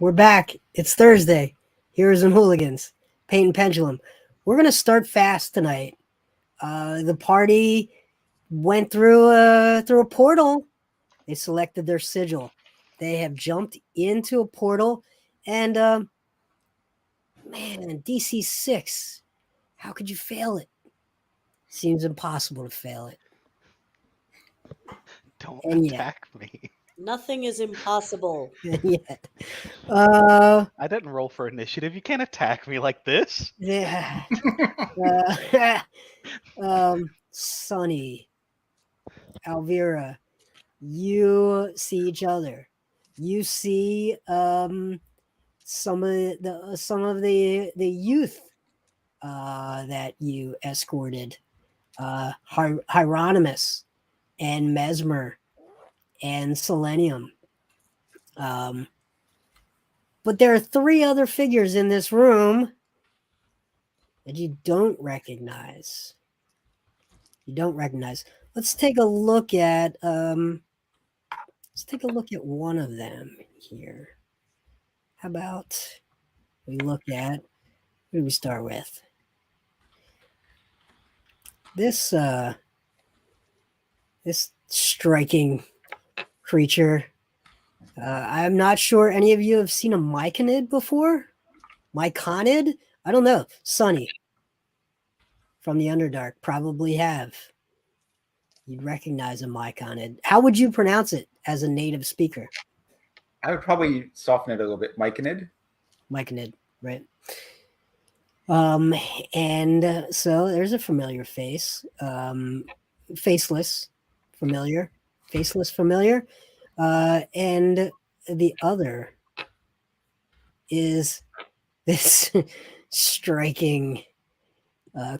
We're back. It's Thursday. Heroes and Hooligans. Paint and Pendulum. We're going to start fast tonight. The party went through a portal. They selected their sigil. They have jumped into a portal. And, man, DC 6. How could you fail it? Seems impossible to fail it. Don't And attack me. Nothing is impossible. Yet. I didn't roll for initiative. You can't attack me like this. Yeah. Sonny, Alvira, you see each other. You see some of the youth that you escorted, Hieronymus and Mesmer and Selenium. But there are three other figures in this room that you don't recognize. Let's take a look at one of them here. How about we look at, who do we start with? This striking creature. I'm not sure any of you have seen a myconid before. Myconid? I don't know. Sonny from the Underdark probably have. You'd recognize a myconid. How would you pronounce it as a native speaker? I would probably soften it a little bit. Myconid, right? And so there's a familiar face. Faceless familiar. And the other is this striking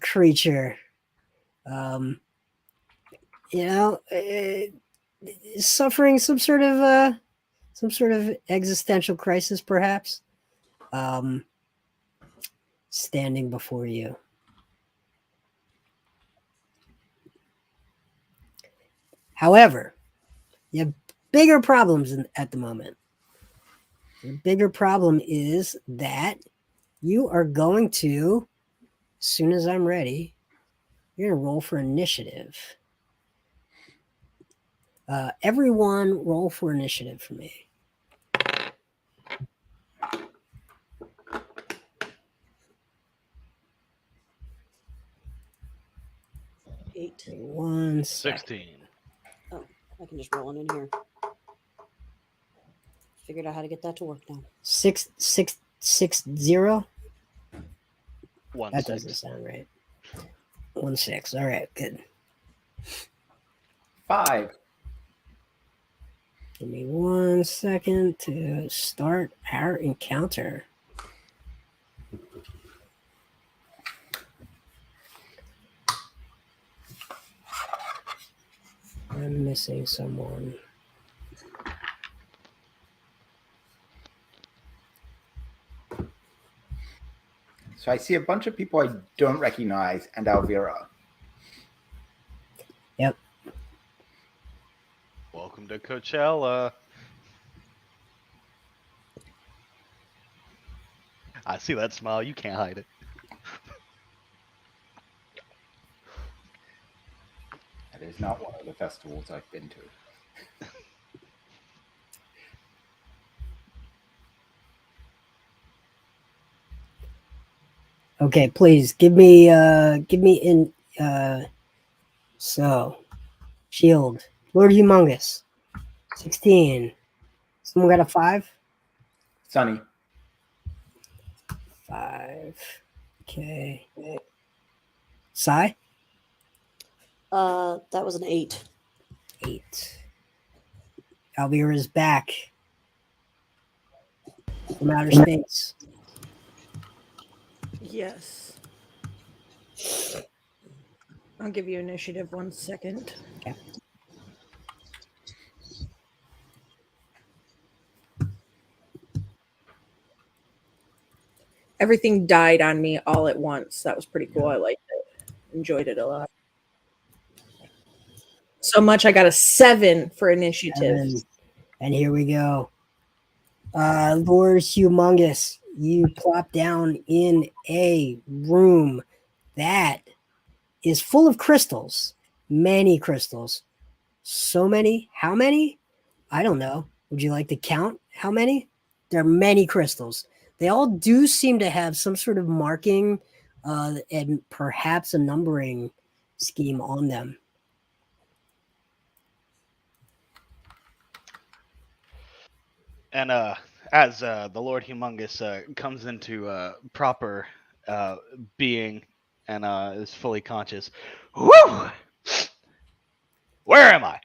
creature. Suffering some sort of existential crisis, perhaps. Standing before you. However, you have bigger problems at the moment. The bigger problem is that you are going to, as soon as I'm ready, you're going to roll for initiative. Everyone roll for initiative for me. Eight. 16. Oh, I can just roll it in here. Figured out how to get that to work now. 660. That doesn't sound right. 16. All right, good. 5. Give me 1 second to start our encounter. I'm missing someone. So I see a bunch of people I don't recognize and Alvira. Yep. Welcome to Coachella. I see that smile. You can't hide it. That is not one of the festivals I've been to. Okay, please give me in so shield. Lord Humongous. 16. Someone got a 5? Sunny. 5. Okay. Sai? That was an 8. 8. Alvira's back from outer space. Yes. I'll give you initiative 1 second. Okay. Everything died on me all at once. That was pretty cool. I liked it. Enjoyed it a lot. So much I got a 7 for initiative. 7. And here we go. Lord Humongous, you plop down in a room that is full of crystals. Many crystals. So many. How many? I don't know. Would you like to count how many? There are many crystals. They all do seem to have some sort of marking and perhaps a numbering scheme on them. And as the Lord Humongous comes into proper being and is fully conscious, woo! Where am I?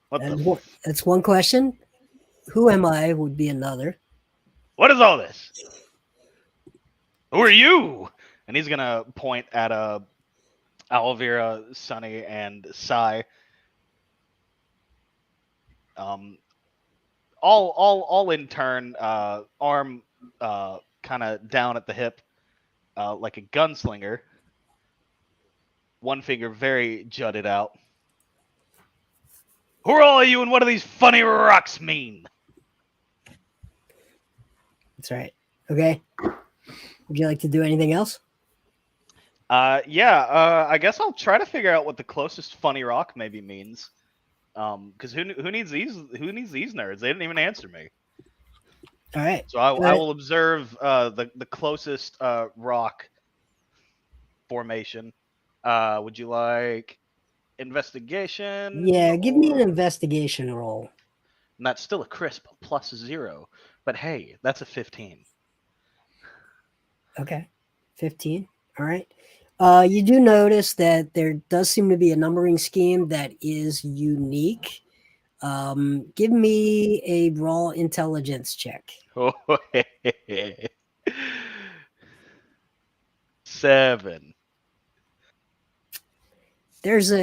What the? That's one question. Who am I would be another. What is all this? Who are you? And he's gonna point at Alvira, Sunny, and Sai. All in turn, arm kind of down at the hip, like a gunslinger. One finger very jutted out. Who are all of you, and what do these funny rocks mean? That's right. Okay. Would you like to do anything else? Yeah. I guess I'll try to figure out what the closest funny rock maybe means. Because who needs these? Who needs these nerds? They didn't even answer me. All right. So I will observe the closest rock formation. Would you like investigation? Yeah, give me an investigation roll. And that's still a crisp +0. But hey, that's a 15. Okay. 15. All right. You do notice that there does seem to be a numbering scheme that is unique. Give me a raw intelligence check. 7. There's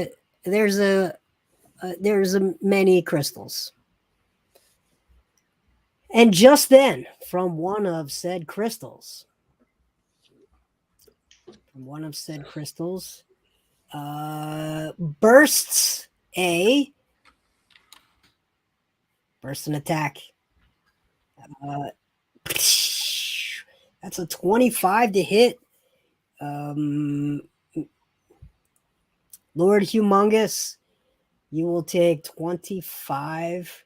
many crystals. And just then, from one of said crystals, bursts an attack. That's a 25 to hit. Lord Humongous, you will take 25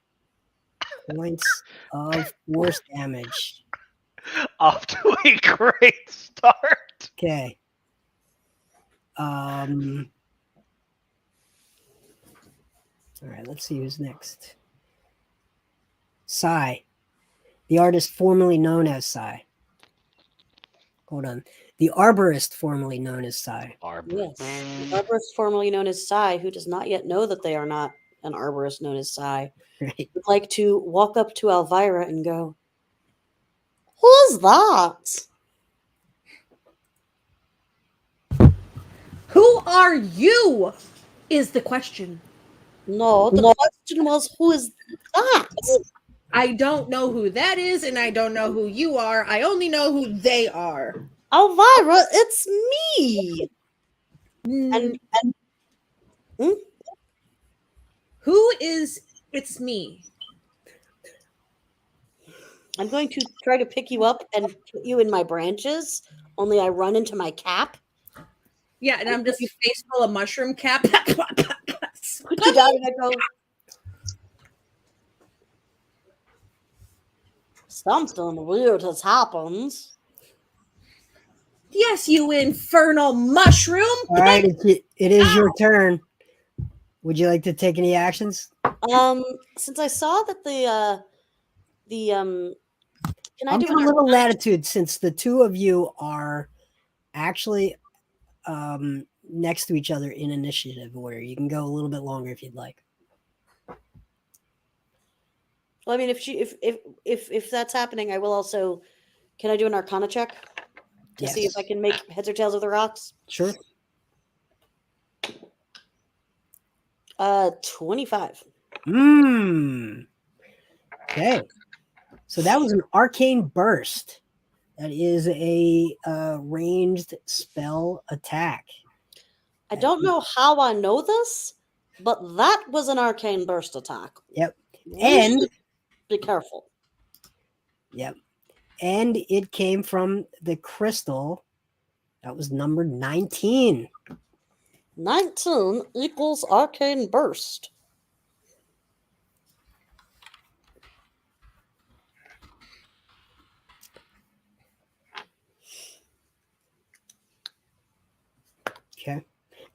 points of force damage. Off to a great start. Okay. All right, let's see who's next. Sai, the artist formerly known as Sai. Hold on. The arborist formerly known as Sai. Yes. The arborist formerly known as Sai, who does not yet know that they are not an arborist known as Sai, Right. would like to walk up to Elvira and go, "Who's that?" Who are you? Is the question. No, the question was, "Who is that?" I don't know who that is, and I don't know who you are. I only know who they are. Elvira, it's me. And Hmm? who is? It's me. I'm going to try to pick you up and put you in my branches, only I run into my cap. Yeah, and I'm just face full of mushroom cap. Put you down and I go, "Something weird has happened." Yes, you infernal mushroom. All right, it is your turn. Would you like to take any actions? Since I saw that can I I'll do give a little latitude since the two of you are actually next to each other in initiative order. You can go a little bit longer if you'd like. Well, I mean, if that's happening, I will also. Can I do an Arcana check to see if I can make heads or tails of the rocks? Sure. 25. Okay. So that was an arcane burst. That is a ranged spell attack. I don't know how I know this, but that was an arcane burst attack. Yep. And Be careful. yep. And it came from the crystal that was numbered 19. 19 equals arcane burst. Okay.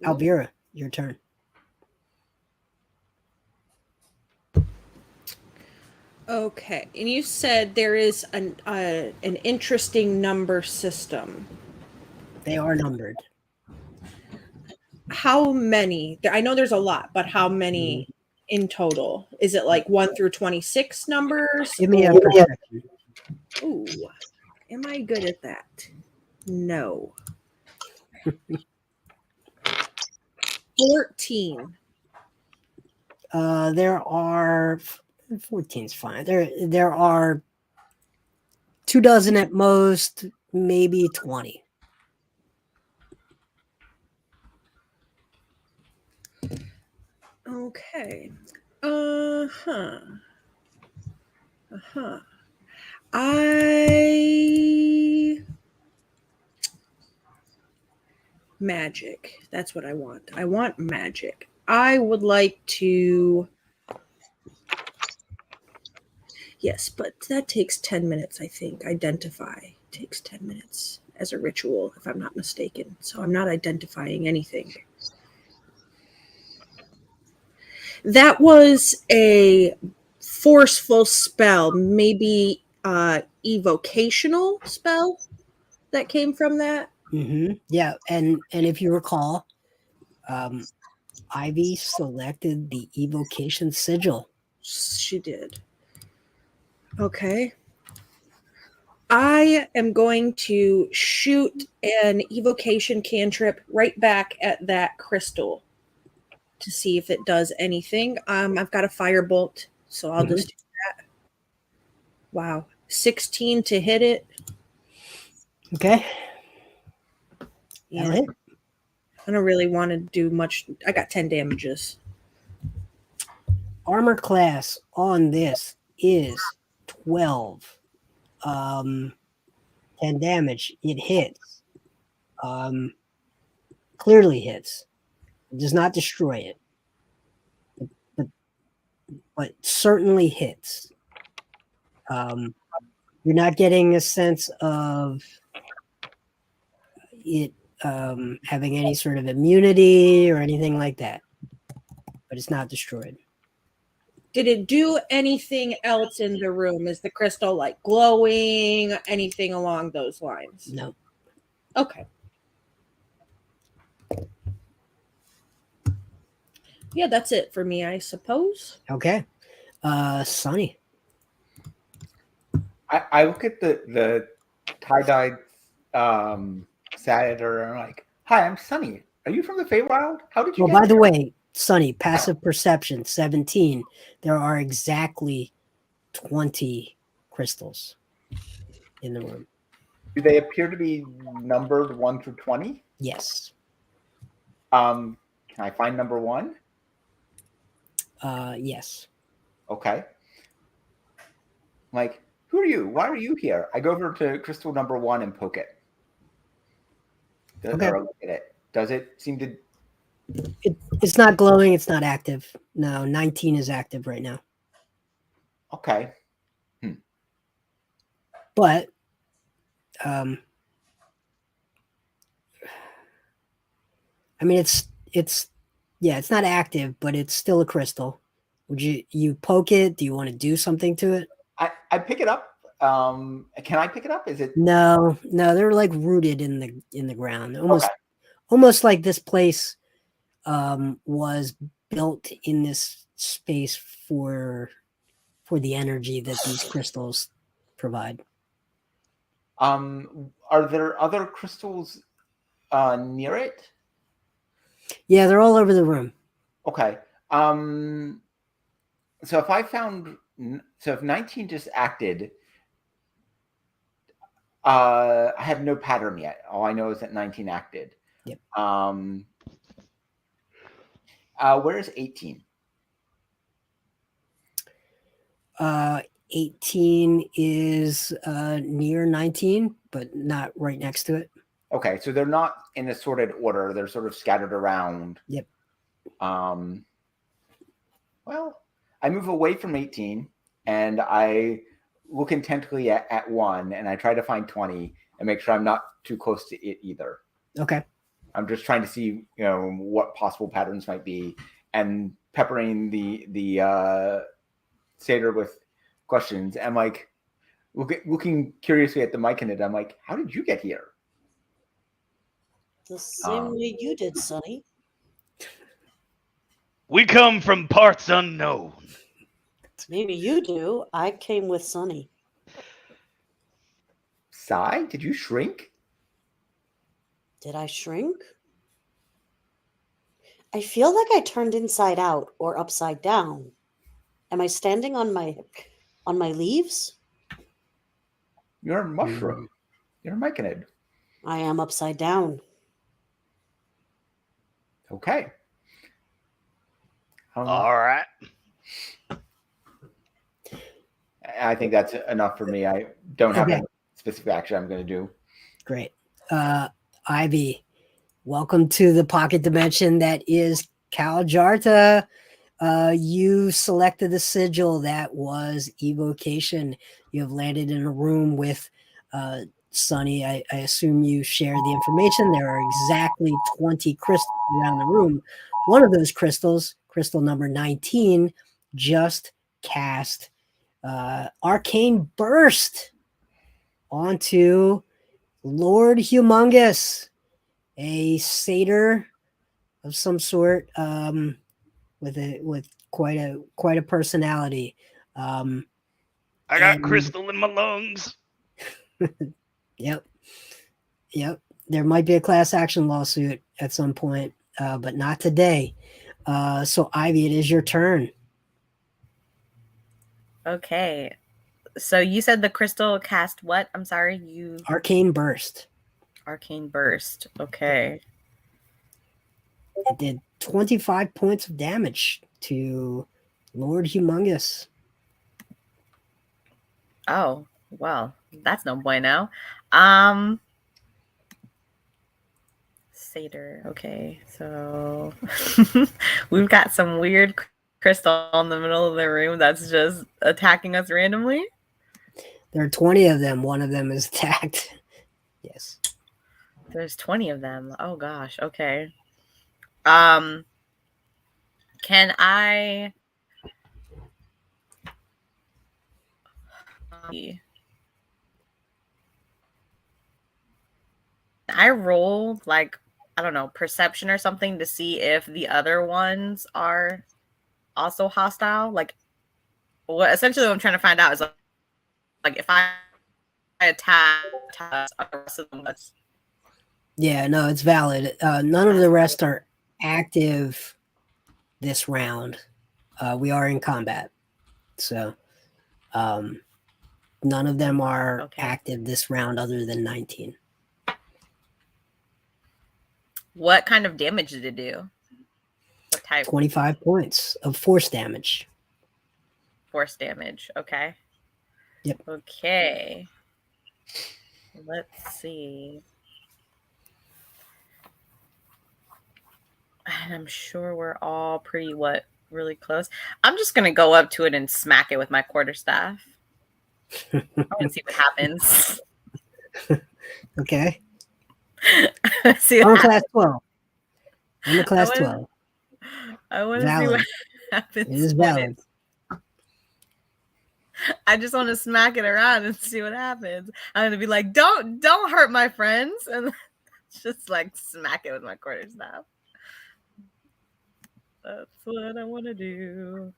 Alvira, your turn. Okay, and you said there is an interesting number system. They are numbered. How many? I know there's a lot, but how many in total? Is it like 1 through 26 numbers? Give me a or- perception. Ooh, am I good at that? No. 14. There are 14's fine. There are 2 dozen at most, maybe 20. Okay. Uh-huh. Uh-huh. Magic. That's what I want. I want magic. I would like to. Yes, but that takes 10 minutes, I think. Identify takes 10 minutes as a ritual, if I'm not mistaken. So I'm not identifying anything. That was a forceful spell, maybe evocational spell that came from that. Yeah, and if you recall, Ivy selected the evocation sigil. She did. Okay. I am going to shoot an evocation cantrip right back at that crystal to see if it does anything. I've got a firebolt, so I'll just do that. Wow. 16 to hit it. Okay. Yeah. That'll hit. I don't really want to do much. I got 10 damages. Armor class on this is 12. 10 damage. It hits. Clearly hits. It does not destroy it. But certainly hits. You're not getting a sense of it having any sort of immunity or anything like that. But it's not destroyed. Did it do anything else in the room? Is the crystal like glowing? Anything along those lines? No. Okay. Yeah, that's it for me, I suppose. Okay. Sonny. I look at the tie-dyed senator and I'm like, "Hi, I'm Sunny. Are you from the Feywild? How did you Well, get by the here?" way, Sonny, passive perception 17. There are exactly 20 crystals in the room. Do they appear to be numbered 1 through 20? Yes. Can I find number 1? Yes. Okay. Like, who are you? Why are you here? I go over to crystal number 1 and poke it. Okay. Or look at it. Does it seem to? It's not glowing. It's not active. No, 19 is active right now. Okay. But I mean, it's not active, but it's still a crystal. Would you poke it? Do you want to do something to it? I pick it up. Can I pick it up? Is it? No, they're like rooted in the ground. Okay. Almost like this place was built in this space for the energy that these crystals provide. Are there other crystals near it? Yeah, they're all over the room. Okay. So if 19 just acted, I have no pattern yet. All I know is that 19 acted. Yep. Where is 18? 18 is near 19, but not right next to it. Okay, so they're not in a sorted order. They're sort of scattered around. Yep. Well, I move away from 18 and I look intently at 1 and I try to find 20 and make sure I'm not too close to it either. Okay. I'm just trying to see, what possible patterns might be and peppering the satyr with questions. I'm like, looking curiously at the Myconid, I'm like, how did you get here? The same way you did, Sonny. We come from parts unknown. Maybe you do. I came with Sonny. Sai, did you shrink? Did I shrink? I feel like I turned inside out or upside down. Am I standing on my leaves? You're a mushroom. You're a Myconid. I am upside down. Okay. All right. I think that's enough for me. I don't have Okay. a specific action I'm going to do. Great. Ivy, welcome to the pocket dimension that is Jaarta. You selected the sigil that was evocation. You have landed in a room with Sunny. I assume you share the information. There are exactly 20 crystals around the room. One of those crystals, crystal number 19, just cast arcane burst onto Lord Humongous, a satyr of some sort, with quite a personality. I got and- crystal in my lungs. Yep. There might be a class action lawsuit at some point, but not today. So Ivy, it is your turn. Okay. So you said the crystal cast what? I'm sorry, Arcane burst. arcane burst. Okay. It did 25 points of damage to Lord Humongous. Oh, well, that's no bueno. Satyr. Okay. So we've got some weird crystal in the middle of the room that's just attacking us randomly. There are 20 of them. One of them is attacked. Yes. There's 20 of them. Oh gosh. Okay. Can I roll like, I don't know, perception or something to see if the other ones are also hostile? Like, what essentially what I'm trying to find out is like if I attack the rest of them, that's Yeah, no, it's valid. None of the rest are active this round. We are in combat. So none of them are Okay. active this round other than 19. what kind of damage did it do? What type? 25 points of force damage. Force damage. Okay. Yep. Okay. Let's see. And I'm sure we're all pretty really close. I'm just gonna go up to it and smack it with my quarterstaff. I want to see what happens. Okay. See On what class 12. On the class wanna- 12. I want to see Valid. what happens. It is when valid. I just want to smack it around and see what happens. I'm gonna be like, don't hurt my friends, and just like smack it with my quarterstaff. That's what I want to do.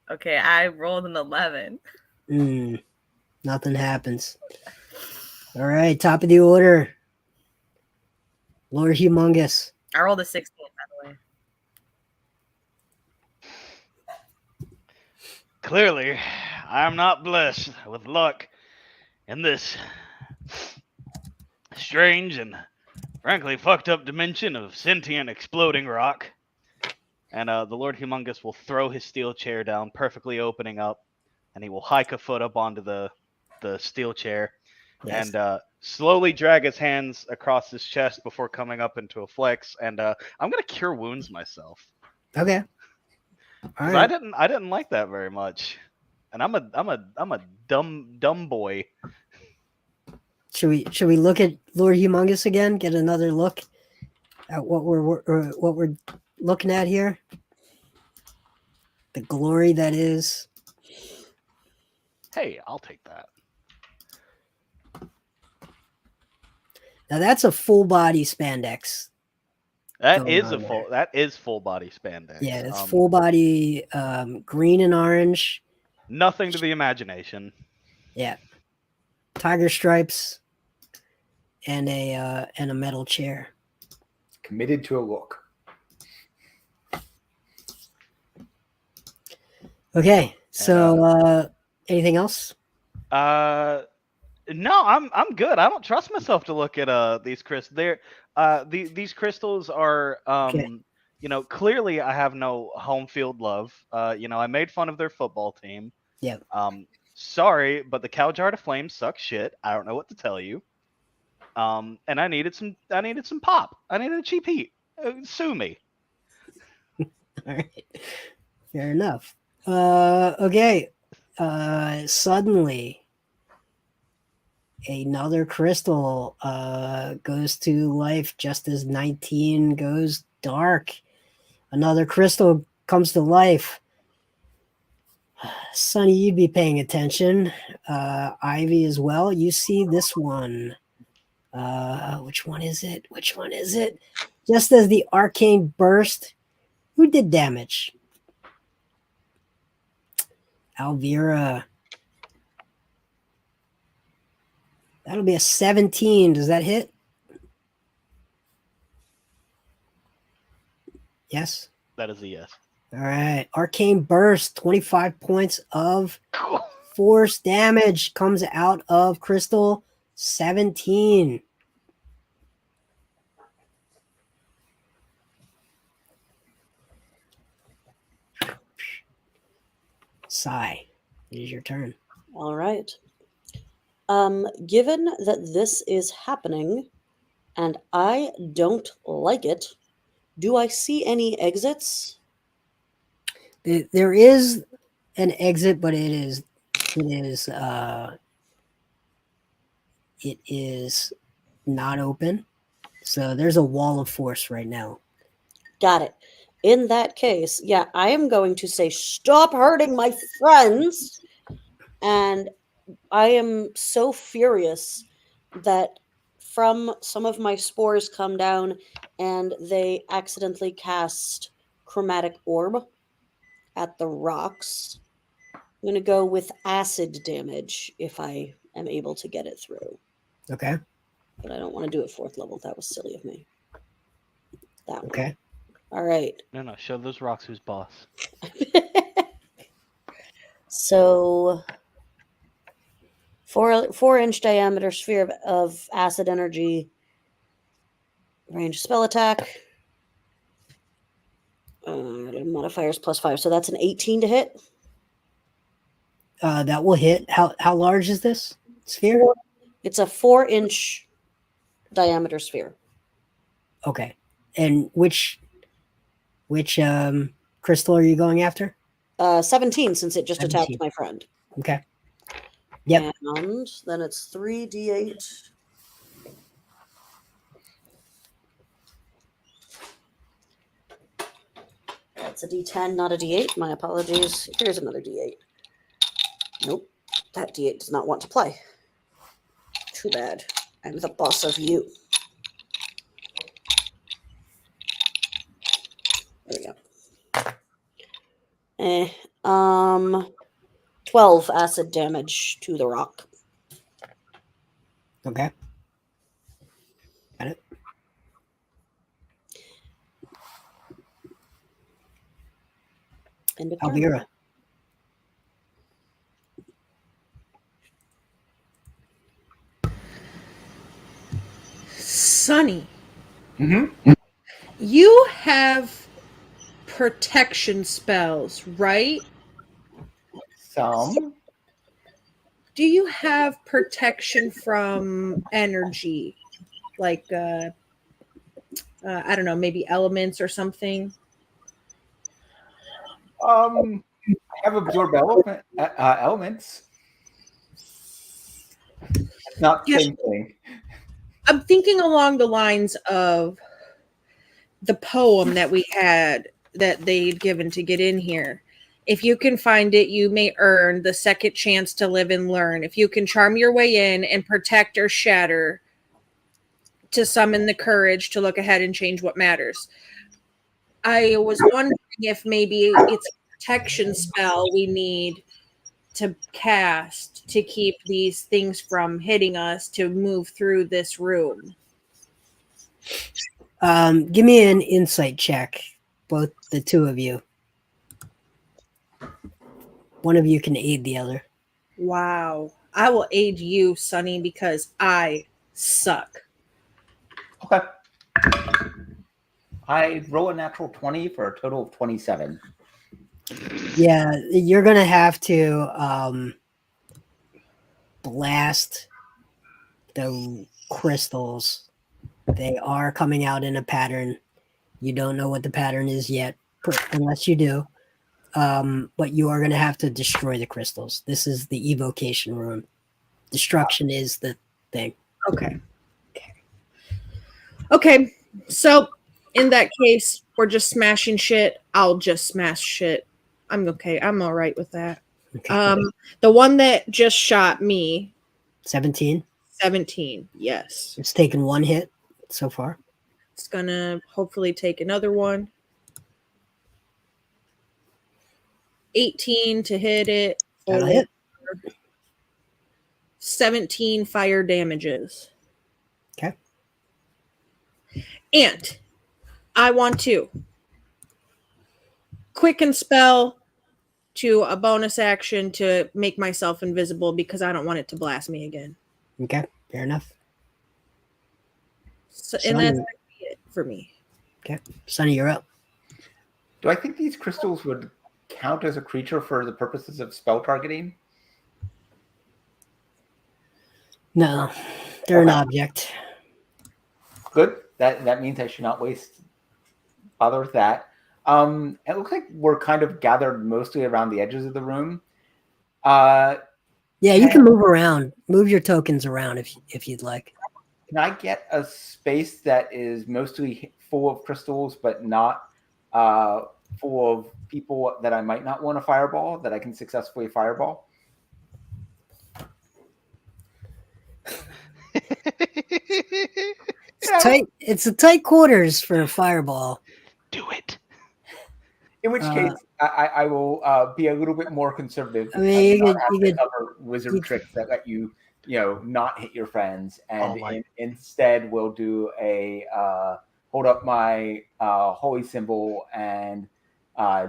Okay, I rolled an 11. Nothing happens. All right, top of the order. Lord Humongous. I rolled a 16, by the way. Clearly, I am not blessed with luck in this strange and frankly fucked up dimension of sentient exploding rock. And the Lord Humongous will throw his steel chair down, perfectly opening up, and he will hike a foot up onto the steel chair Yes. and slowly drag his hands across his chest before coming up into a flex. And I'm gonna cure wounds myself Okay. All because right. I didn't like that very much, and I'm a dumb boy. Should we look at Lord Humongous again? Get another look at what we're looking at here. The glory that is. Hey, I'll take that. Now that's a full body spandex. That going is on there. that is full body spandex. Yeah, it's full body green and orange. Nothing to the imagination. Yeah. Tiger stripes and a metal chair. Committed to a look. Okay. So anything else? No, I'm good. I don't trust myself to look at these crystals. These crystals are Okay. you know, clearly I have no home field love. You know, I made fun of their football team. Yep. Sorry, but the Jaarta Flames suck shit. I don't know what to tell you. And I needed some pop. I needed a cheap heat. Sue me. All right. Fair enough. Okay. Suddenly another crystal goes to life just as 19 goes dark. Another crystal comes to life. Sonny, you'd be paying attention. Ivy as well. You see this one. Which one is it? Which one is it? Just as the arcane burst, who did damage? Alvira. That'll be a 17. Does that hit? Yes. That is a yes. All right. Arcane burst, 25 points of force damage comes out of Crystal 17. Sigh. It is your turn. All right. Given that this is happening and I don't like it, do I see any exits? There is an exit, but it is not open. So there's a wall of force right now. Got it. In that case, yeah, I am going to say, stop hurting my friends. And I am so furious that from some of my spores come down and they accidentally cast Chromatic Orb at the rocks. I'm going to go with acid damage if I am able to get it through. Okay. But I don't want to do it 4th level. That was silly of me. That one. Okay. All right. No, show those rocks who's boss. So 4-inch diameter sphere of acid energy. Range spell attack. Modifiers +5. So that's an 18 to hit. That will hit. How large is this sphere? It's a 4-inch diameter sphere. Okay. And which crystal are you going after? 17, since it just 17. attacked my friend. Okay. Yep. And then it's 3d8. That's a d10, not a d8. My apologies. Here's another d8. Nope. That d8 does not want to play. Too bad. I'm the boss of you. There we go. 12 acid damage to the rock. Okay. Got it. End of turn. Alvira. Sonny, Mm-hmm. you have protection spells, right? Some. Do you have protection from energy? Like, I don't know, maybe elements or something? I have absorb elements. Not the Yes. same thing. I'm thinking along the lines of the poem that we had that they'd given to get in here. If you can find it, you may earn the second chance to live and learn. If you can charm your way in and protect or shatter, to summon the courage to look ahead and change what matters. I was wondering if maybe it's a protection spell we need to cast to keep these things from hitting us to move through this room. Give me an insight check, both the two of you. One of you can aid the other. Wow. I will aid you, Sonny, because I suck. Okay. I roll a natural 20 for a total of 27. Yeah, you're gonna have to blast the crystals. They are coming out in a pattern. You don't know what the pattern is yet, unless you do. But you are going to have to destroy the crystals. This is the evocation room. Destruction is the thing. Okay. Okay. So in that case, we're just smashing shit. I'll just smash shit. I'm okay. I'm all right with that. Okay. The one that just shot me, 17. 17. Yes. It's taken one hit so far. It's gonna hopefully take another one. 18 to hit it. That'll hit. 17 fire damages. Okay. And I want to quicken spell to a bonus action to make myself invisible because I don't want it to blast me again. Okay. Fair enough. So, and that's it for me. Okay. Sonny, you're up. Do I think these crystals would count as a creature for the purposes of spell targeting? No, they're an object. Good. That means I should not bother with that. It looks like we're kind of gathered mostly around the edges of the room. Yeah, you can move around. Move your tokens around if you'd like. Can I get a space that is mostly full of crystals, but not full of people that I might not want to fireball, that I can successfully fireball? It's tight. It's a tight quarters for a fireball. Do it. In which case, I will be a little bit more conservative. I mean, you could cover wizard tricks that let you, not hit your friends, and instead we'll do a hold up my holy symbol and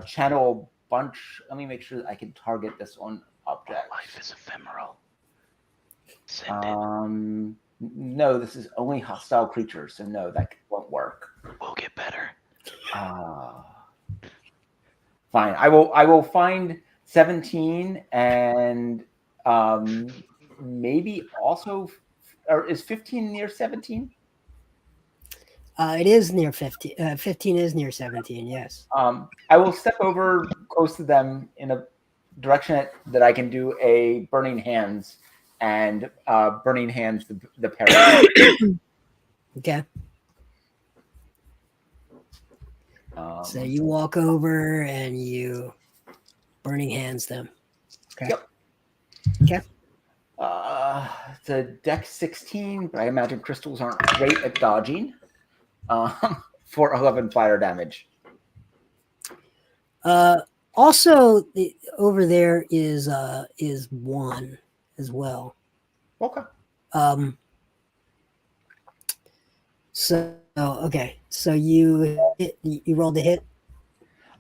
channel a bunch. Let me make sure that I can target this on object. Life is ephemeral. Send it. No, this is only hostile creatures, so no, that won't work. We'll get better. Fine. I will find 17 and maybe also, or is 15 near 17? It is near 15. 15 is near 17. Yes. I will step over close to them in a direction that I can do a burning hands and burning hands the parrot. Okay. So you walk over and you burning hands them. Okay. Yep. Okay. It's a dex 16, but I imagine crystals aren't great at dodging. For 11 fire damage. Also, over there is one as well. Okay. So okay. So you rolled a hit.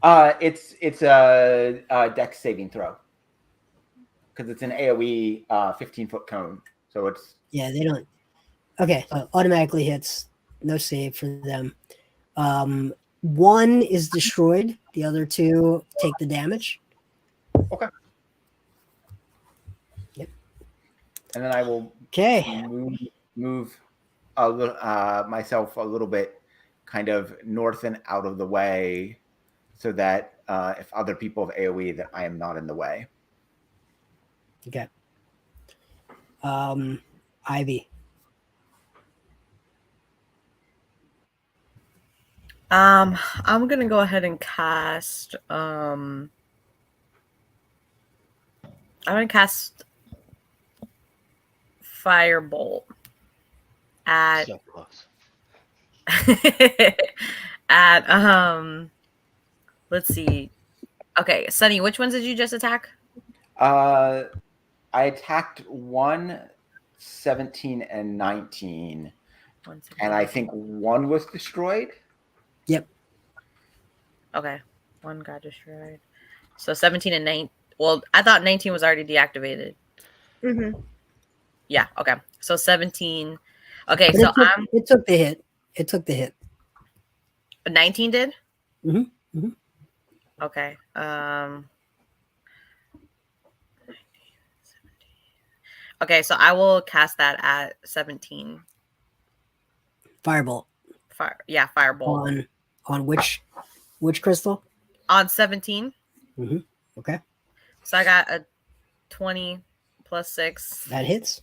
It's a dex saving throw because it's an AOE 15-foot cone. So it's They don't. Okay, automatically hits. No save for them. One is destroyed. The other two take the damage. okay. Yep. And then I will Okay. move a little, myself a little bit kind of north and out of the way so that if other people have AoE, that I am not in the way. Okay. Ivy. I'm gonna go ahead and cast. I'm gonna cast Firebolt at So close. at let's see. Okay, Sunny, which ones did you just attack? I attacked 1, 17, and 19. And I think 1 was destroyed. Yep. Okay, 1 got destroyed. So 17 and 9. Well, I thought 19 was already deactivated. Mm-hmm. Yeah. Okay. So 17. Okay. But So it took the hit. It took the hit. 19 did. Mm-hmm. Okay. Okay. So I will cast that at 17. Firebolt. Firebolt. On which crystal? On 17. Okay. So I got a 20 plus 6. That hits.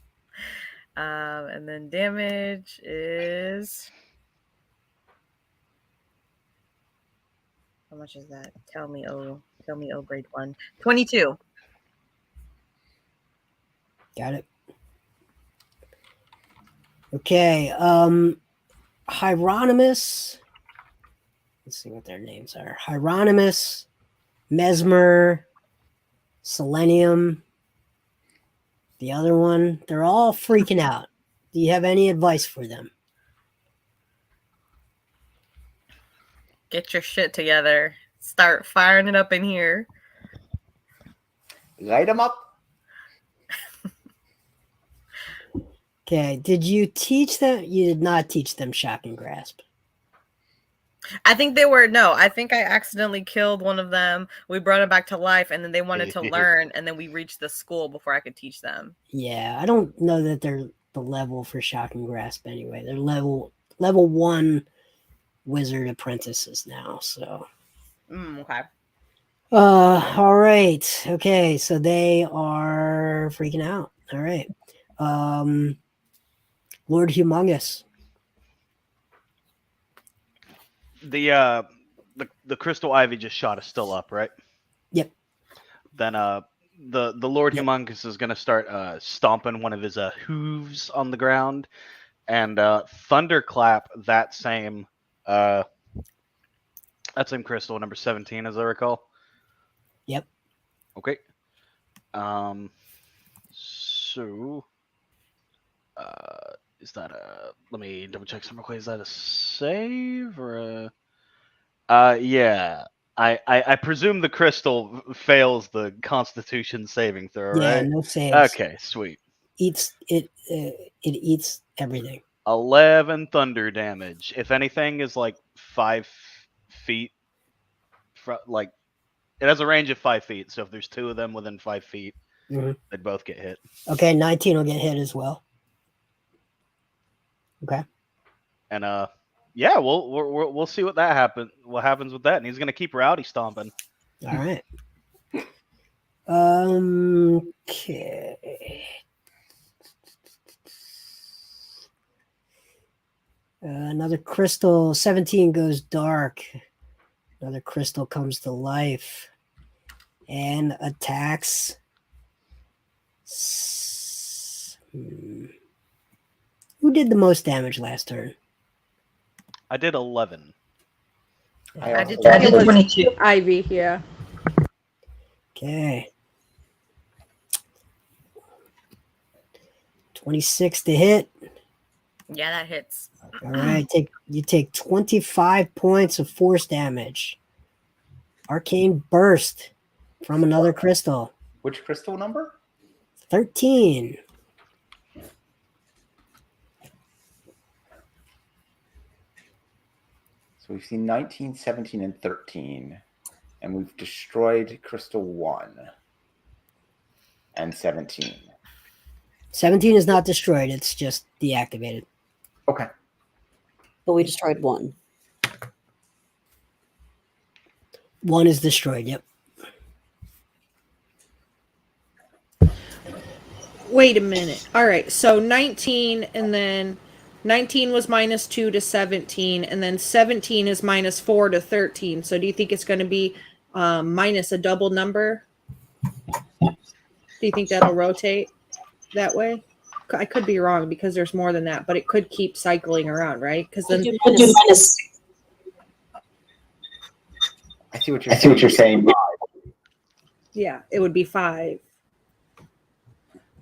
And then damage is. How much is that? Tell me, grade 1. 22. Got it. Okay. Hieronymus. Let's see what their names are. Hieronymus, Mesmer, Selenium. The other one. They're all freaking out. Do you have any advice for them? Get your shit together. Start firing it up in here. Light them up. Okay. Did you teach them? You did not teach them shock and grasp. I think they were I think I accidentally killed one of them. We brought it back to life, and then they wanted to learn, and then we reached the school before I could teach them. Yeah, I don't know that they're the level for shock and grasp anyway. They're level 1 wizard apprentices now. So. Okay. All right. Okay, so they are freaking out. All right. Lord Humongous. The crystal ivy just shot is still up, right? Yep. Then the Lord Yep. Humongous is gonna start stomping one of his hooves on the ground and thunderclap that same crystal number 17, as I recall. Yep. Okay. So is that let me double check some quick. Is that a save or a yeah. I presume the crystal fails the Constitution saving throw, Yeah, right? no saves. Okay, sweet. It eats everything. 11 thunder damage. If anything is like 5 feet, like it has a range of 5 feet. So if there's 2 of them within 5 feet, they'd both get hit. Okay, 19 will get hit as well. Okay. And yeah, we'll see what happens with that, and he's gonna keep rowdy stomping. All right. Okay. Another crystal. 17 goes dark. Another crystal comes to life and attacks. Who did the most damage last turn? I did 11. I did 22. Ivy, yeah. Okay. 26 to hit. Yeah, that hits. All right. You take 25 points of force damage. Arcane burst from another crystal. Which crystal number? 13. So we've seen 19, 17, and 13. And we've destroyed crystal 1 and 17. 17 is not destroyed. It's just deactivated. Okay. But we destroyed one. 1 is destroyed. Yep. Wait a minute. All right. So 19 and then 19 was -2 to 17 and then 17 is -4 to 13. So do you think it's going to be minus a double number? Do you think that'll rotate that way? I could be wrong because there's more than that, but it could keep cycling around, right? Because then Could do minus. I see what you're saying. yeah, it would be 5.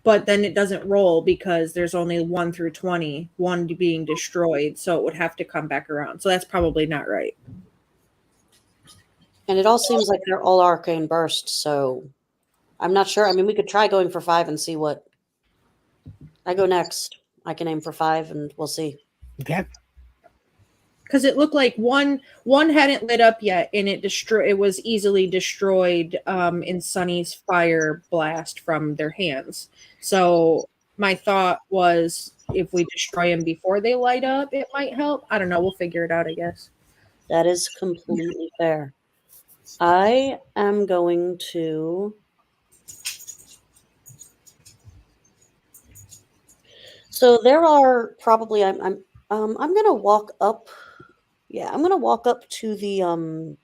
But then it doesn't roll because there's only 1 through 20, 1 being destroyed. So it would have to come back around. So that's probably not right. And it all seems like they're all arcane burst, so I'm not sure. I mean, we could try going for 5 and see what. I go next. I can aim for 5 and we'll see. Okay. Because it looked like one hadn't lit up yet, and it was easily destroyed in Sunny's fire blast from their hands. So my thought was, if we destroy them before they light up, it might help. I don't know. We'll figure it out, I guess. That is completely fair. I am going to. So there are probably I'm gonna walk up. Yeah, I'm gonna walk up to the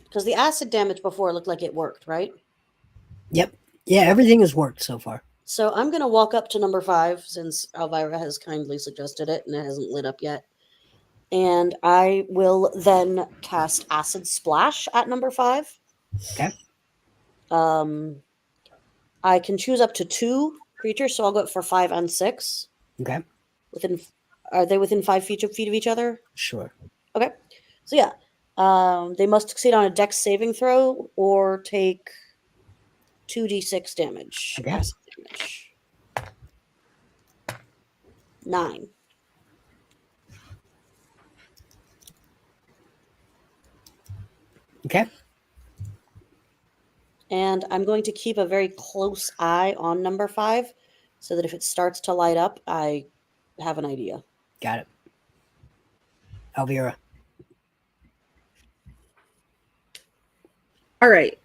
because the acid damage before looked like it worked, right? Yep. Yeah, everything has worked so far. So I'm gonna walk up to number 5 since Elvira has kindly suggested it and it hasn't lit up yet. And I will then cast Acid Splash at number 5. Okay. I can choose up to 2 creatures, so I'll go for 5 and 6. Okay. Are they within 5 feet of each other? Sure. Okay. So yeah, they must succeed on a Dex saving throw or take 2d6 damage. Okay. Acid damage. 9. Okay. And I'm going to keep a very close eye on number 5 so that if it starts to light up, I have an idea. Got it. Elvira. All right.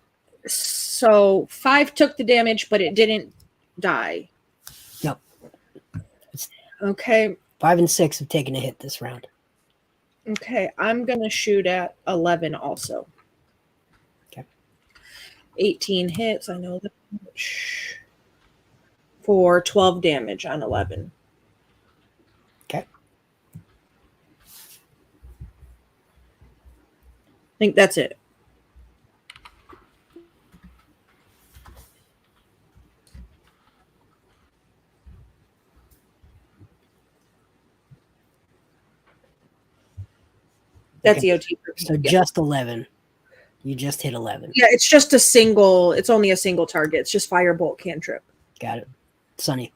So 5 took the damage, but it didn't die. No. Okay. 5 and 6 have taken a hit this round. Okay. I'm going to shoot at 11 also. Okay. 18 hits. I know that. For 12 damage on 11. Okay. I think that's it. That's Okay. EOT. So Yeah. just 11. You just hit 11. Yeah, it's just a single. It's only a single target. It's just firebolt cantrip. Got it. Sunny.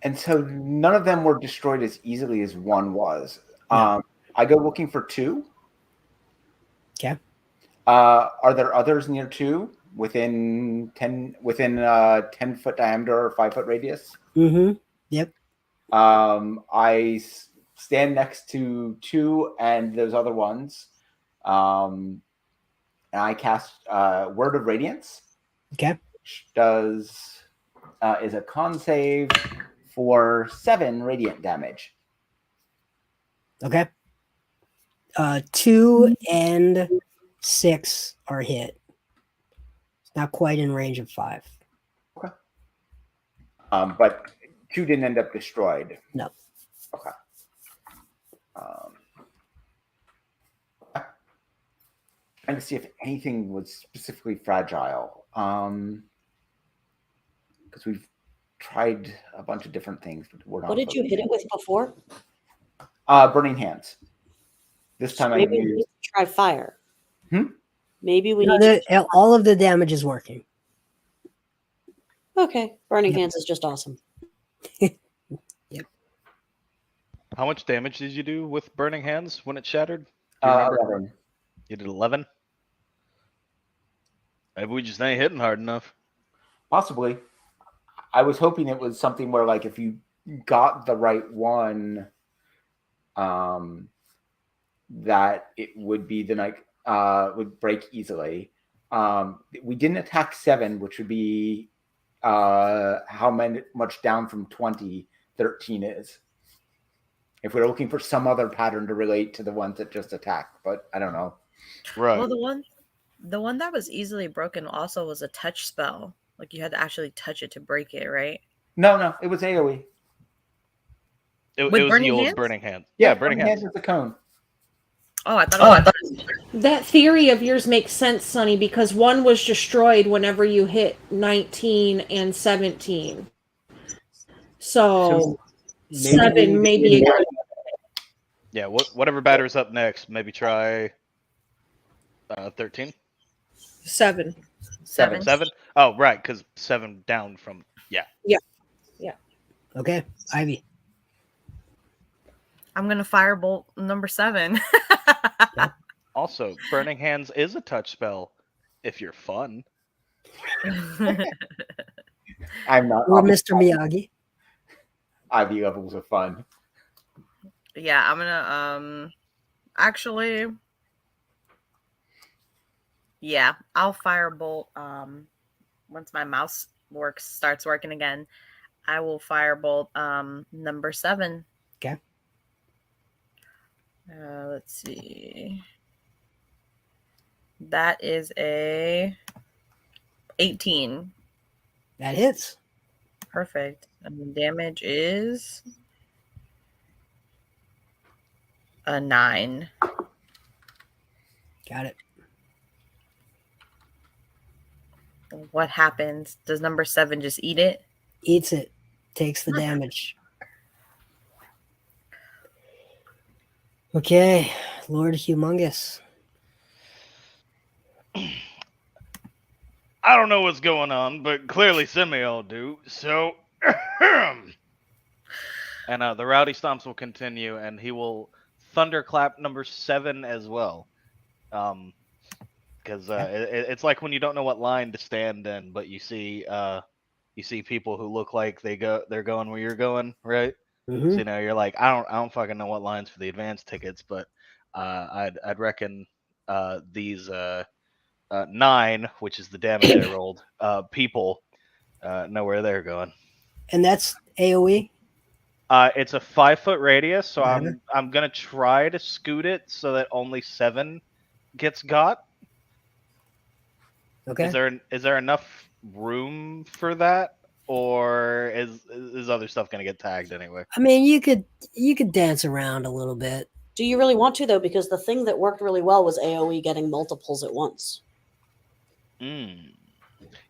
And so none of them were destroyed as easily as one was. No. I go looking for 2. Okay. Are there others near 2 within 10 10-foot diameter or 5-foot radius? Mm-hmm. Yep. I stand next to 2 and those other ones. And I cast Word of Radiance. Okay. Which is a con save for 7 radiant damage. Okay. 2 and 6 are hit. It's not quite in range of 5. Okay. But 2 didn't end up destroyed. No. Okay. Trying to see if anything was specifically fragile. Because we've tried a bunch of different things, but we're not. What did you hit it with before? Burning Hands. This time Maybe I we need used. to try fire. Hmm? Maybe we No, need to. all of the damage is working. Okay. Burning Yep. Hands is just awesome. Yep. How much damage did you do with Burning Hands when it shattered? Do you remember? 11. You did 11? Maybe we just ain't hitting hard enough. Possibly. I was hoping it was something where, like, if you got the right one, that it would be the night would break easily. We didn't attack 7, which would be how much down from 20 13 is. If we're looking for some other pattern to relate to the ones that just attack, but I don't know. Right. Well, the one that was easily broken also was a touch spell. Like you had to actually touch it to break it, right? No, it was AoE. It With was Burning the old Hands? Burning Hand. Yeah, Yeah, Burning Hands. is the cone. Oh, I thought it was. That theory of yours makes sense, Sonny, because one was destroyed whenever you hit 19 and 17. So maybe 7 maybe. Yeah, whatever batter's up next, maybe try 13? 7. 7. 7? Oh, right, because 7 down from, yeah. Okay, Ivy. I'm gonna firebolt number 7. Also, Burning Hands is a touch spell if you're fun. I'm not. Or Mr. Miyagi. Ivy levels of fun. Yeah, I'm gonna actually, yeah, I'll firebolt once my mouse starts working again. I will firebolt number 7. Okay. Let's see. That is a 18. That hits. Perfect. And the damage is a 9. Got it. What happens? Does number 7 just eat it? Eats it. Takes the damage. Okay, Lord Humongous. I don't know what's going on, but clearly Simiel do. So, and the rowdy stomps will continue, and he will thunderclap number 7 as well. Because it's like when you don't know what line to stand in, but you see people who look like they're going where you're going, right? Mm-hmm. So, you know, you're like, I don't fucking know what lines for the advance tickets, but I'd reckon these 9, which is the damage I rolled, people know where they're going. And that's AoE? It's a 5-foot radius, so Uh-huh. I'm gonna try to scoot it so that only 7 gets got. Okay. Is there enough room for that, or is other stuff gonna get tagged anyway? I mean, you could dance around a little bit. Do you really want to, though? Because the thing that worked really well was AoE getting multiples at once. You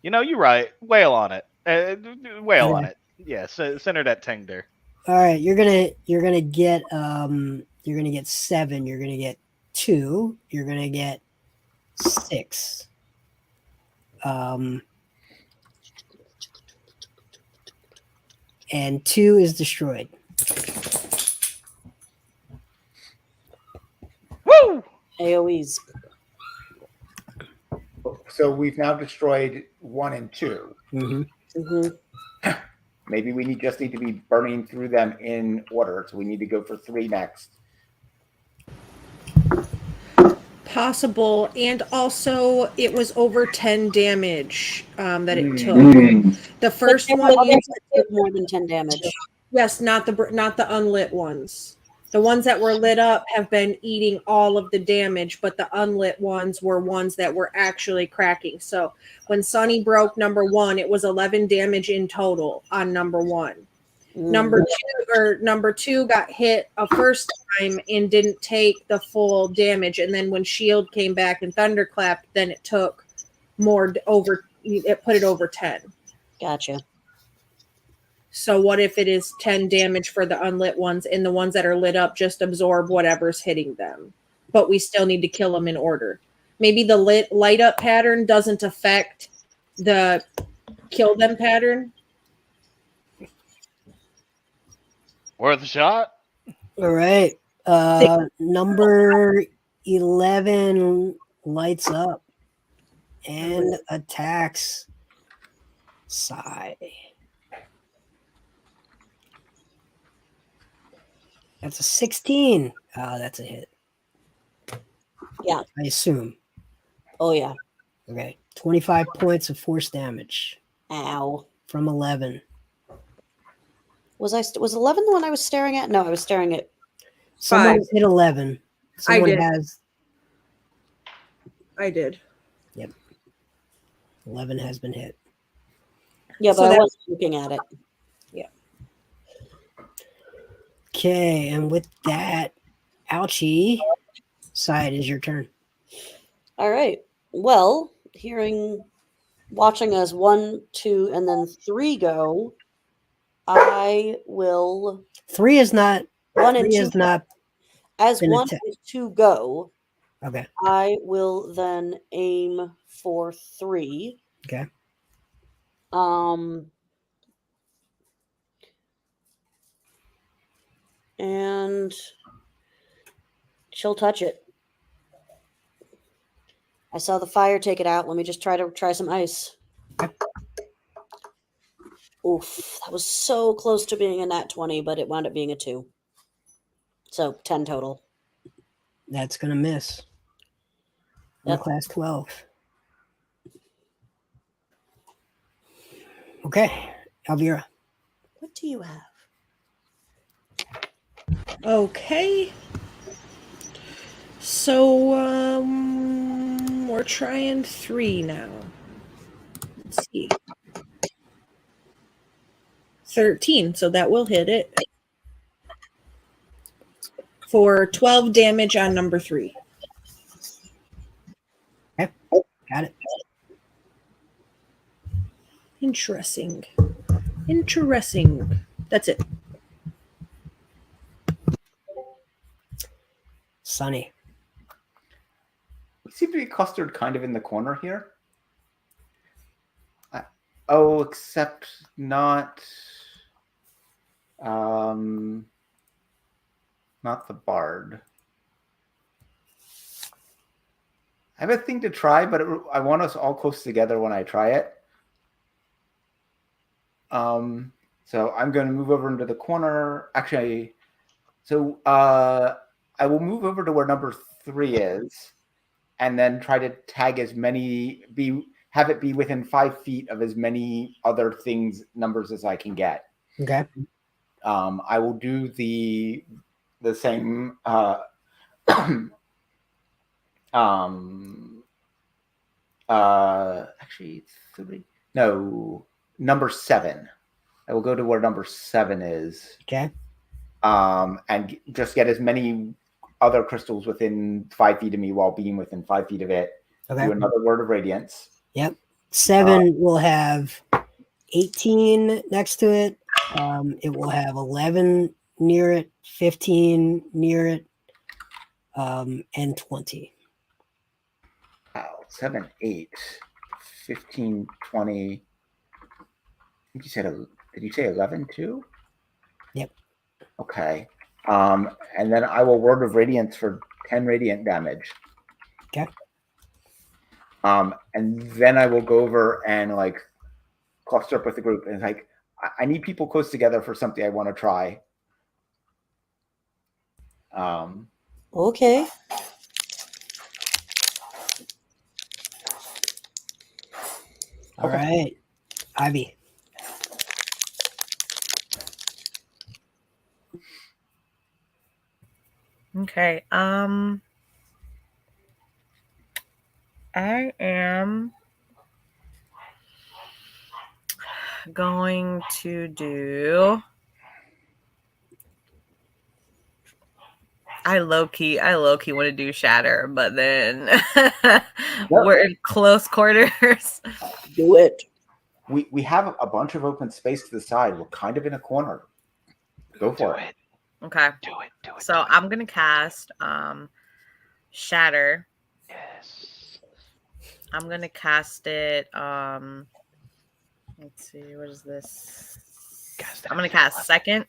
know, you're right. Wail on it. Wail on Okay. it. Yeah, center that ting there. All right, you're gonna get 7. You're gonna get 2. You're gonna get 6. And 2 is destroyed. Woo! AoEs. So we've now destroyed 1 and 2. Mm-hmm. Mm-hmm. Maybe we just need to be burning through them in order. So we need to go for 3 next. Possible, and also it was over 10 damage that it took. The first But there one, were others that did more than 10 damage. yes, not the unlit ones. The ones that were lit up have been eating all of the damage, but the unlit ones were ones that were actually cracking. So when Sunny broke number 1, it was 11 damage in total on number 1. Number 2 got hit a first time and didn't take the full damage, and then when Shield came back and thunderclapped, then it took more it put it over 10. Gotcha. So what if it is 10 damage for the unlit ones, and the ones that are lit up just absorb whatever's hitting them, but we still need to kill them in order? Maybe the light up pattern doesn't affect the kill them pattern. Worth a shot. All right. Number 11 lights up and attacks Sai. That's a 16. That's a hit. Yeah. I assume. Oh yeah. Okay. 25 points of force damage Ow. from 11. Was 11 the one I was staring at? No, I was staring at. Someone 5. hit 11. Someone did. has. I did. 11 has been hit. Yeah, So but I that- wasn't looking at it. Okay, and with that, ouchie, side is your turn. All right. Well, watching as 1, 2, and then 3 go, I will 3 is not. 1 and 3 2 is not. as been 1 atta- and 2 go. Okay. I will then aim for 3. Okay. And she'll touch it. I saw the fire take it out. Let me just try some ice. Oof, that was so close to being a nat 20, but it wound up being a 2. So 10 total. That's going to miss. On Yep. class 12. Okay. Elvira. What do you have? Okay. So we're trying 3 now. Let's see. 13, so that will hit it. For 12 damage on number 3. Okay. Got it. Interesting. That's it. Sunny. We seem to be clustered kind of in the corner here. Oh, except not the bard. I have a thing to try, but I want us all close together when I try it. So I'm going to move over into the corner. Actually, so I will move over to where number 3 is, and then try to tag as many, have it be within 5 feet of as many other numbers as I can get. Okay. I will do the same. Actually, 3. No, number 7. I will go to where number 7 is. Okay. And just get as many other crystals within 5 feet of me while being within 5 feet of it. Okay. Do another word of radiance. Yep. 7 will have 18 next to it. It will have 11 near it, 15 near it, and 20. Wow. 7, 8, 15, 20. I think you said, did you say 11 too? Yep. Okay. And then I will word of radiance for 10 radiant damage. Okay. And then I will go over and cluster up with the group, and I need people close together for something I want to try. Okay. All right. Ivy. Okay. I am going to do. I low key want to do shatter, but then we're in close quarters. Do it. We have a bunch of open space to the side. We're kind of in a corner. Go for it. Okay. Do it. So I'm gonna cast shatter. Yes. I'm gonna cast it. Let's see, what is this? I'm gonna cast second.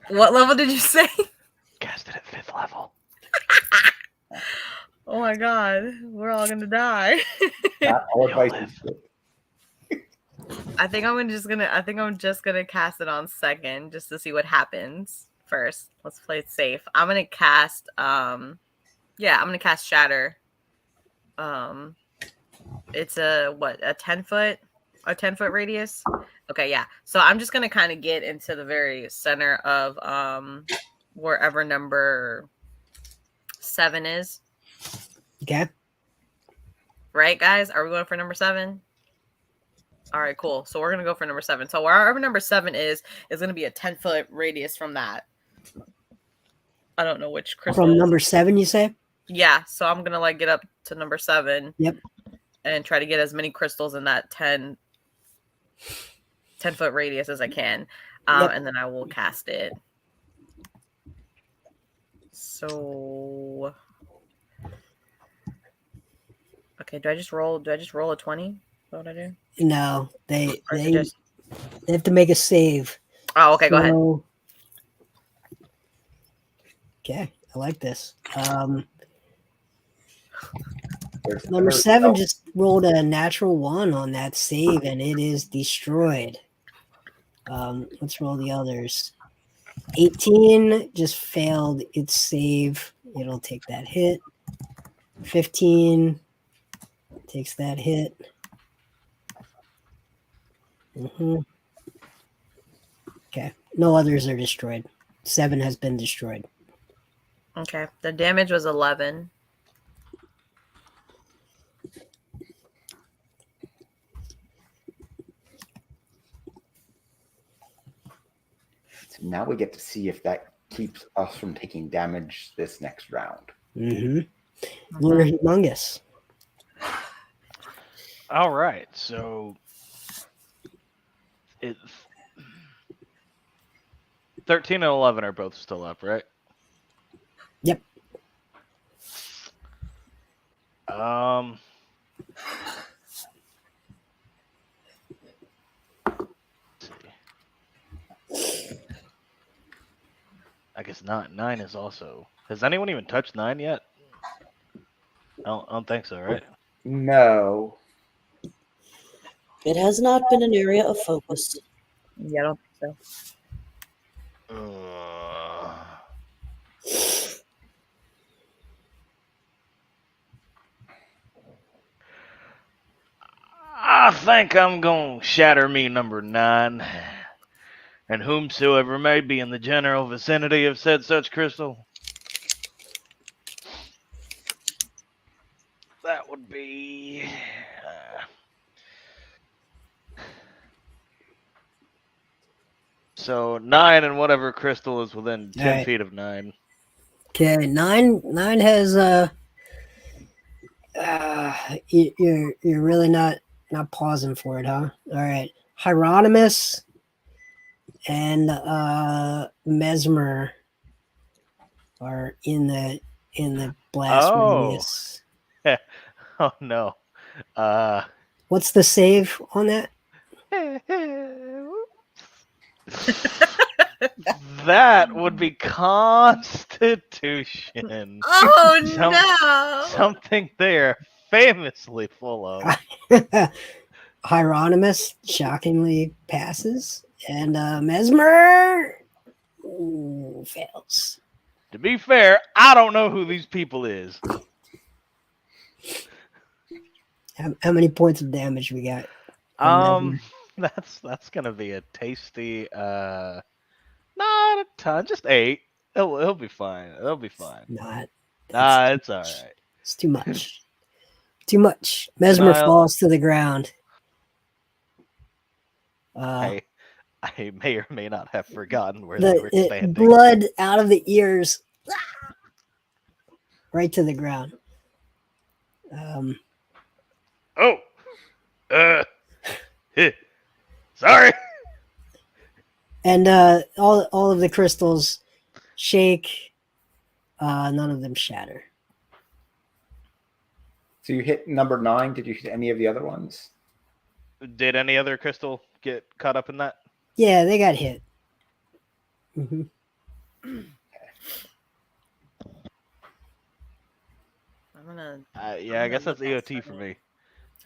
What level did you say? Cast it at 5th level. Oh my god, we're all gonna die. Not all You'll advice is good. I think I'm just gonna cast it on 2nd just to see what happens first. Let's play it safe. I'm gonna cast I'm gonna cast Shatter. It's a 10-foot radius. Okay, yeah. So I'm just gonna kind of get into the very center of wherever number 7 is. Okay. Right, guys? Are we going for number 7? All right, cool. So we're gonna go for number 7. So wherever number 7 is gonna be a 10-foot radius from that. I don't know which crystal. From number 7, you say? Yeah. So I'm gonna like get up to number 7. Yep. And try to get as many crystals in that 10-foot radius as I can. Yep. And then I will cast it. So okay, do I just roll a 20? Is that what I do? No, they Or is it just... have to make a save. Oh, okay, go ahead. Okay, I like this. There's Number other- 7 just rolled a natural 1 on that save, and it is destroyed. Let's roll the others. 18 just failed its save. It'll take that hit. 15 takes that hit. Okay, no others are destroyed. 7 has been destroyed. Okay, the damage was 11. So now we get to see if that keeps us from taking damage this next round. Lord Humongous. All right, so it's 13 and 11 are both still up, right? Yep. Let's see. I guess 9 is also. Has anyone even touched 9 yet? I don't think so, right? No. It has not been an area of focus. Yeah, I don't think so. I think I'm gonna shatter me number 9, and whomsoever may be in the general vicinity of said such crystal. That would be. So 9 and whatever crystal is within 10 Alright. feet of 9. Okay, 9 has you're really not pausing for it, huh? All right. Hieronymus and Mesmer are in the blast radius. Oh no. What's the save on that? That would be Constitution. Oh no! Something they are famously full of. Hieronymus shockingly passes, and Mesmer fails. To be fair, I don't know who these people is. How many points of damage we got? That's gonna be a tasty. Not a ton, just 8. He'll be fine. It'll be fine. Not. It's all right. It's too much. Too much. Mesmer Well- falls to the ground. I may or may not have forgotten where they were standing. Blood out of the ears, right to the ground. Oh, sorry. And all of the crystals shake. None of them shatter. So you hit number 9. Did you hit any of the other ones? Did any other crystal get caught up in that? Yeah, they got hit. I'm gonna. Yeah, I guess that's EOT for me.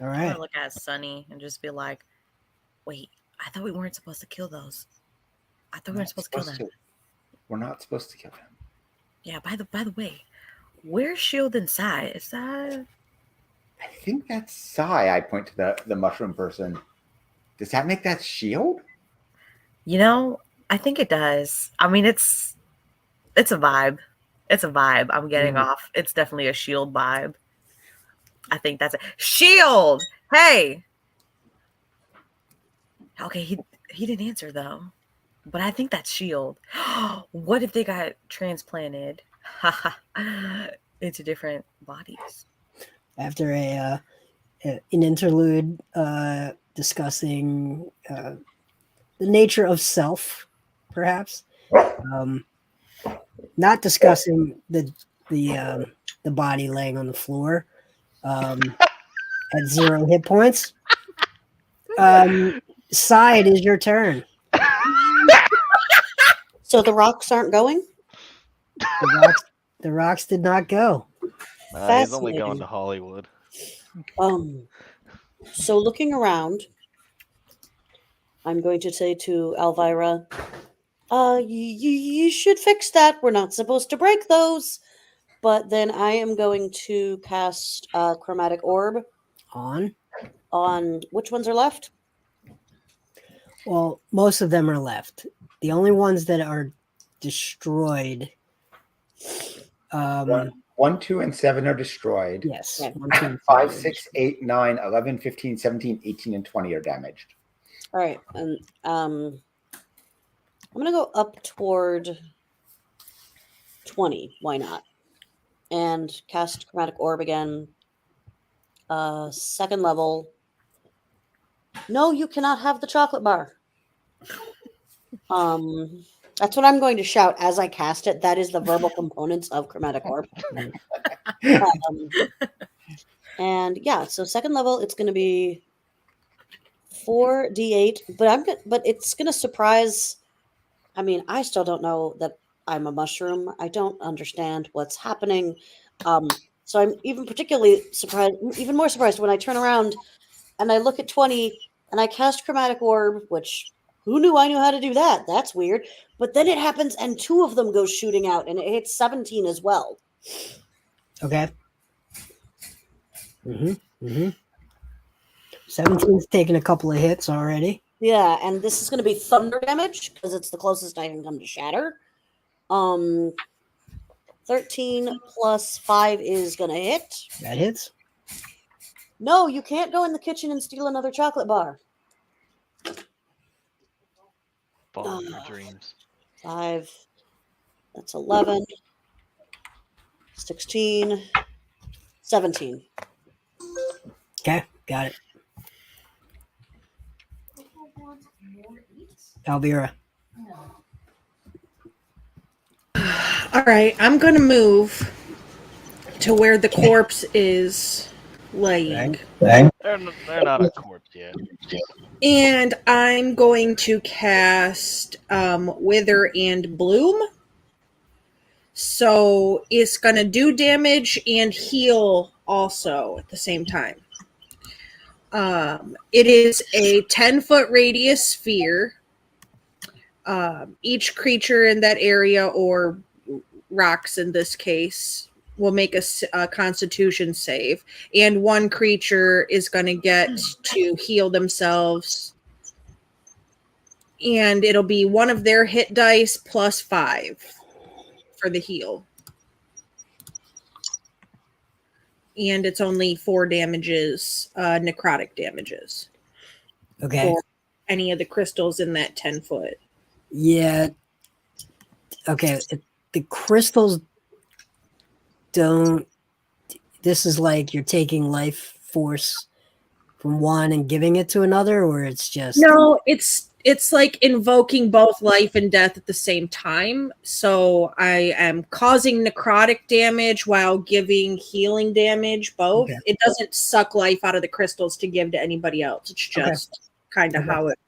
All I'm right. gonna look at Sunny and just be like, "Wait, I thought we weren't supposed to kill those. I thought we weren't supposed to kill them." We're not supposed to kill them. Yeah. By the way, where's Shield inside? Is that? I think that's Psy. I point to the mushroom person. Does that make that Shield? You know, I think it does. I mean, it's a vibe. It's a vibe. I'm getting off. It's definitely a Shield vibe. I think that's it. Shield. Hey. Okay, he didn't answer though, but I think that's Shield. What if they got transplanted into different bodies? After an interlude discussing the nature of self, perhaps, not discussing the body laying on the floor at 0 hit points. Sai, it is your turn. So the rocks aren't going? The rocks did not go. He's only Fascinating. going to Hollywood. So looking around, I'm going to say to Elvira, you should fix that. We're not supposed to break those. But then I am going to cast Chromatic Orb On? Which ones are left? Well, most of them are left. The only ones that are destroyed. 1, 2, and 7 are destroyed. Yes. Okay. 1, 2, and 5, are 6, 8, 9, 11, 15, 17, 18, and 20 are damaged. All right. And I'm going to go up toward 20. Why not? And cast Chromatic Orb again. 2nd level. No, you cannot have the chocolate bar. That's what I'm going to shout as I cast it. That is the verbal components of Chromatic Orb. And yeah, so 2nd level, it's going to be 4d8, but it's going to surprise. I mean, I still don't know that I'm a mushroom. I don't understand what's happening. So I'm even more surprised when I turn around and I look at 20 and I cast Chromatic Orb, which who knew I knew how to do that? That's weird. But then it happens and 2 of them go shooting out and it hits 17 as well. Okay. 17's taken a couple of hits already. Yeah, and this is going to be thunder damage because it's the closest I can come to shatter. 13 plus 5 is going to hit. That hits. No, you can't go in the kitchen and steal another chocolate bar. Follow your dreams. 5. That's 11. 16. 17. Okay, got it. Elvira. All right, I'm going to move to where the corpse is laying. They're not a corpse yet. And I'm going to cast Wither and Bloom. So it's going to do damage and heal also at the same time. It is a 10-foot radius sphere. Each creature in that area, or rocks in this case, will make a constitution save. And one creature is going to get to heal themselves. And it'll be one of their hit dice plus 5 for the heal. And it's only 4 damages, necrotic damages. Okay. For any of the crystals in that 10-foot. Yeah. Okay. The crystals don't. This is like you're taking life force from one and giving it to another, or it's just. No, it's like invoking both life and death at the same time. So I am causing necrotic damage while giving healing damage, both. Okay. It doesn't suck life out of the crystals to give to anybody else. It's just kind of how it.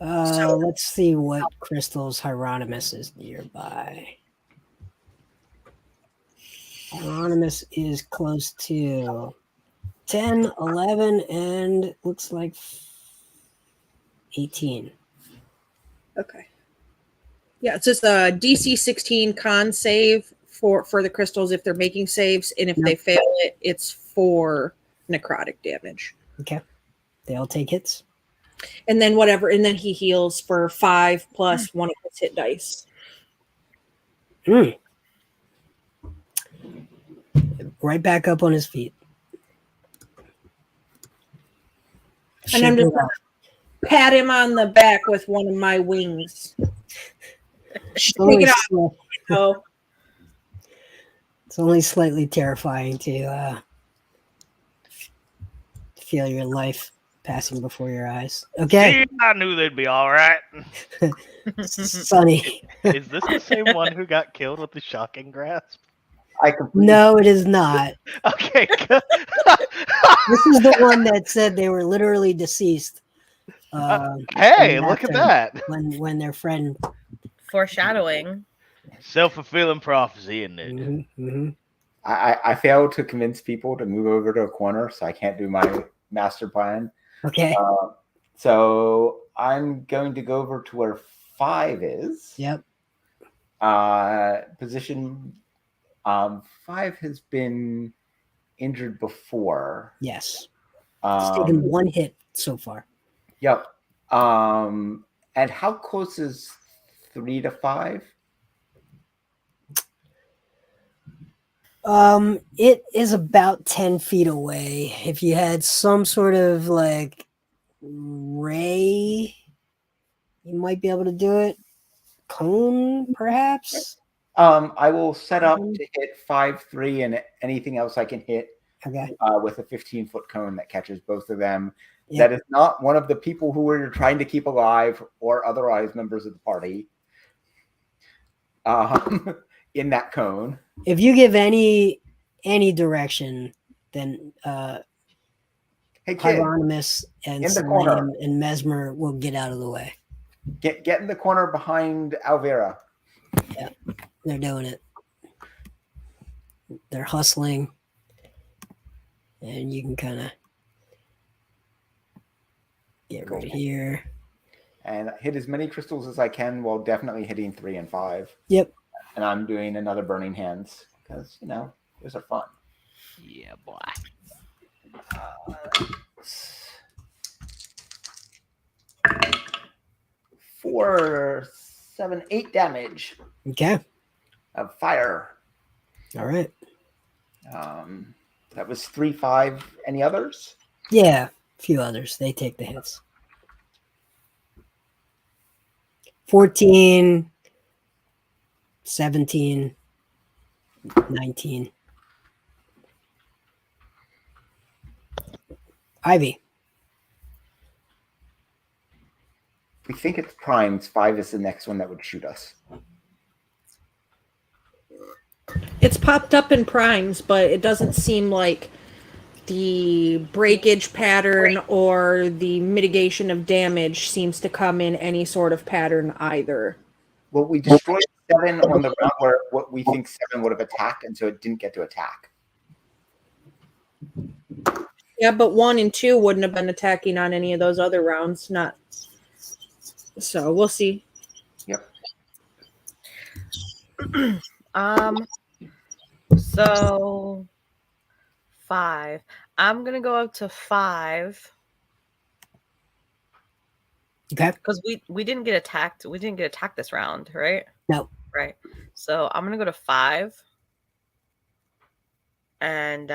Let's see what crystals Hieronymus is nearby. Hieronymus is close to 10, 11, and looks like 18. Okay. Yeah, it's just a DC 16 con save for the crystals if they're making saves, and if they fail it, it's for necrotic damage. Okay. They all take hits. And then whatever, and then he heals for 5 plus one of his hit dice. Right back up on his feet. And I'm just gonna pat him on the back with one of my wings. Take it off. Oh. It's only slightly terrifying to feel your life passing before your eyes. Okay. I knew they'd be all right. Sunny. Is this the same one who got killed with the shocking grasp? No, it is not. Okay, good. This is the one that said they were literally deceased. Hey, look at that. When their friend. Foreshadowing. Self-fulfilling prophecy, isn't it? Mm-hmm. I failed to convince people to move over to a corner, so I can't do my master plan. Okay. So I'm going to go over to where 5 is. Yep. Position 5 has been injured before. Yes. It's taken 1 hit so far. Yep. And how close is 3 to 5? It is about 10 feet away. If you had some sort of like ray, you might be able to do it. Cone, perhaps. I will set up to hit 5-3, and anything else I can hit Okay. with a 15-foot cone that catches both of them. Yeah. That is not one of the people who we're trying to keep alive or otherwise members of the party. In that cone. If you give any direction, then Hey kid, Hieronymus and in the corner. Selenium and Mesmer will get out of the way. Get in the corner behind Alvera. Yeah, they're doing it. They're hustling, and you can kind of get right here. And hit as many crystals as I can while definitely hitting 3 and 5. Yep. And I'm doing another Burning Hands because, those are fun. Yeah, boy. 4, 7, 8 damage Okay. of fire. All right. That was 3, 5. Any others? Yeah, a few others. They take the hits. 14, 17, 19. Ivy. If we think it's primes, 5 is the next one that would shoot us. It's popped up in primes, but it doesn't seem like the breakage pattern or the mitigation of damage seems to come in any sort of pattern either. Well, we destroyed 7 on the round where what we think 7 would have attacked, and so it didn't get to attack. Yeah, but 1 and 2 wouldn't have been attacking on any of those other rounds. Not. So we'll see. Yep. So 5. I'm gonna go up to 5 Okay. because we didn't get attacked. We didn't get attacked this round, right? No. Right. So I'm gonna go to 5, and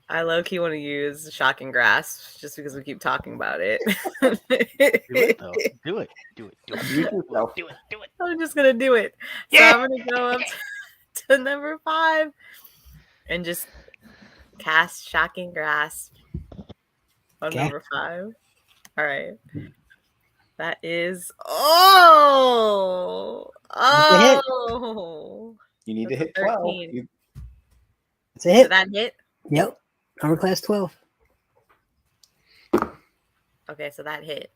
I low-key want to use Shocking Grasp just because we keep talking about it. Do it, though. Do it. I'm just going to do it. Yeah. So I'm going to go up to number 5 and just cast Shocking Grasp on number 5. All right. That is... Oh! You need to hit 12. That's a hit. Did that hit? Yep. Armor class 12. Okay, so that hit.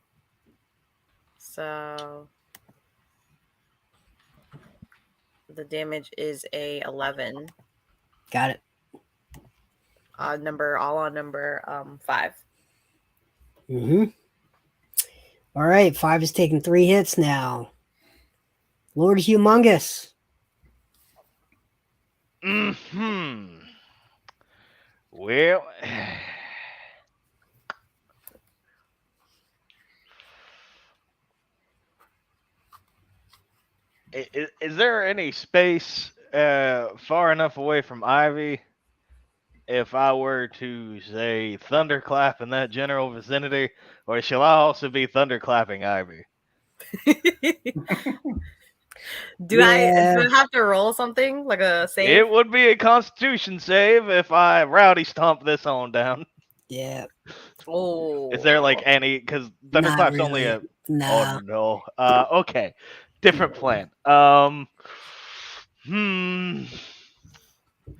So the damage is a 11. Got it. All on number 5. Mm-hmm. All right, 5 is taking 3 hits now. Lord Humongous. Well, is there any space far enough away from Ivy if I were to say thunderclap in that general vicinity, or shall I also be thunderclapping Ivy? Do I have to roll something like a save? It would be a Constitution save if I rowdy stomp this on down. Yeah. Oh. Is there like any? Because thunderclap's only a. Nah. Oh no. Okay. Different plan. I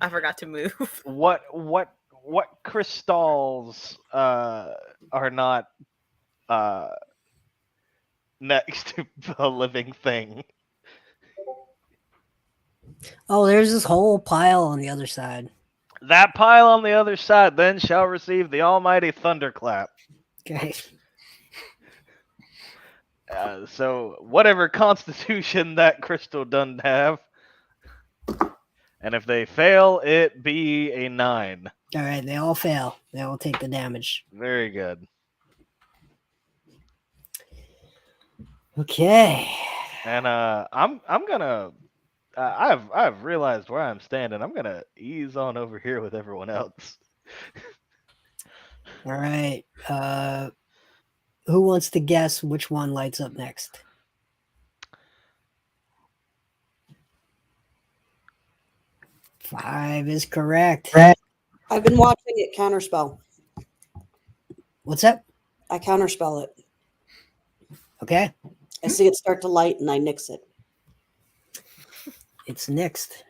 forgot to move. What crystals are not next to a living thing? Oh, there's this whole pile on the other side. That pile on the other side then shall receive the almighty thunderclap. Okay. So whatever constitution that crystal doesn't have, and if they fail, it be a 9. All right, they all fail. They all take the damage. Very good. Okay. And I'm gonna. I've realized where I'm standing. I'm gonna ease on over here with everyone else. All right. Who wants to guess which one lights up next? Five is correct. I've been watching it counterspell. What's up? I counterspell it. Okay. I see it start to light and I nix it. It's next.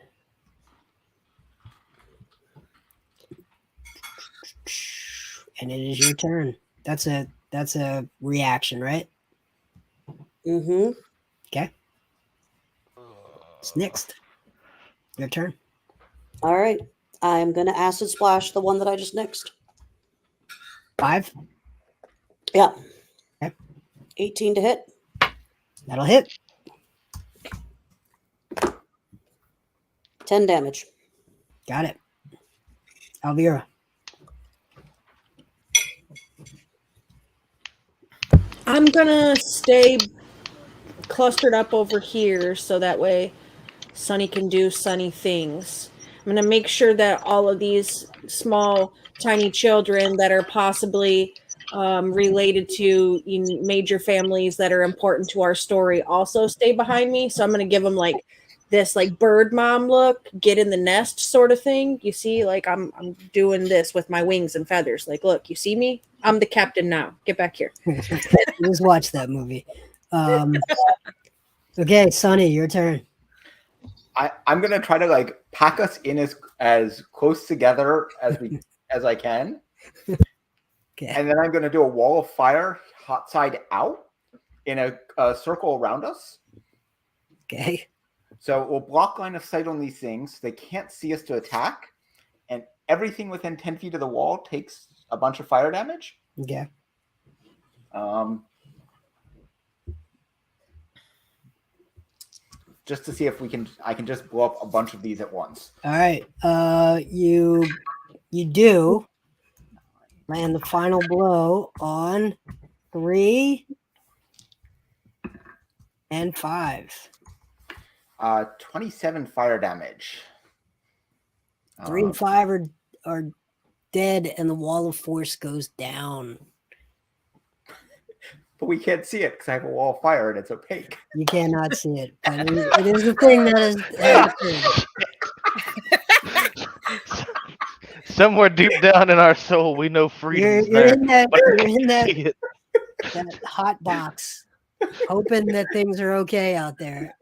And it is your turn. That's a reaction, right? Mm-hmm. Okay. It's next. Your turn. All right. I'm going to acid splash the one that I just nixed. 5. Yeah. Okay. 18 to hit. That'll hit. 10 damage. Got it. Alvira. I'm gonna stay clustered up over here so that way Sunny can do Sunny things. I'm gonna make sure that all of these small, tiny children that are possibly related to major families that are important to our story also stay behind me. So I'm gonna give them like this like bird mom look, get in the nest sort of thing. You see, like I'm doing this with my wings and feathers. Like, look, you see me? I'm the captain now. Get back here. Let's watch that movie. Okay, Sonny, your turn. I'm gonna try to like pack us in as close together as I can. Okay. And then I'm gonna do a wall of fire, hot side out, in a circle around us. Okay. So we'll block line of sight on these things. They can't see us to attack, and everything within 10 feet of the wall takes a bunch of fire damage. Okay. Just to see if I can just blow up a bunch of these at once. All right. You do land the final blow on 3 and 5. 27 fire damage. 3 and 5 are dead, and the wall of force goes down. But we can't see it because I have a wall of fire and it's opaque. You cannot see it, but it is a thing that is. Somewhere deep down in our soul, we know freedom. You're in that hot box, hoping that things are okay out there.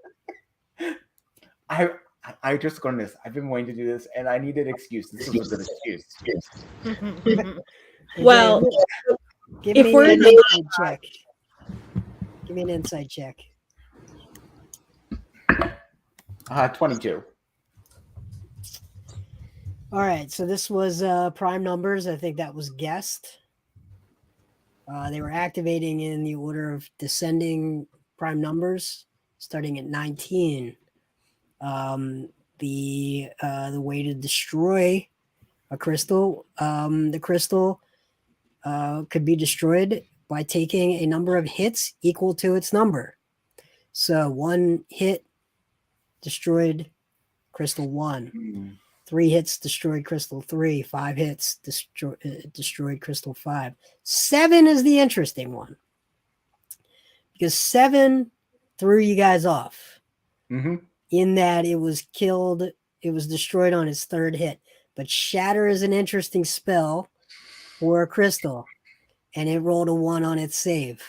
I just learned this. I've been wanting to do this, and I need an excuse. This is a good excuse. Well, Give if me we're an insight check. Give me an insight check. 22. All right, so this was prime numbers. I think that was guessed. They were activating in the order of descending prime numbers, starting at 19. The way to destroy a crystal, the crystal could be destroyed by taking a number of hits equal to its number. So 1 hit destroyed crystal 1. 3 hits destroyed crystal 3. 5 hits destroyed crystal 5. 7 is the interesting one, because 7 threw you guys off. In that it was killed, it was destroyed on its 3rd hit. But Shatter is an interesting spell for a crystal, and it rolled a 1 on its save.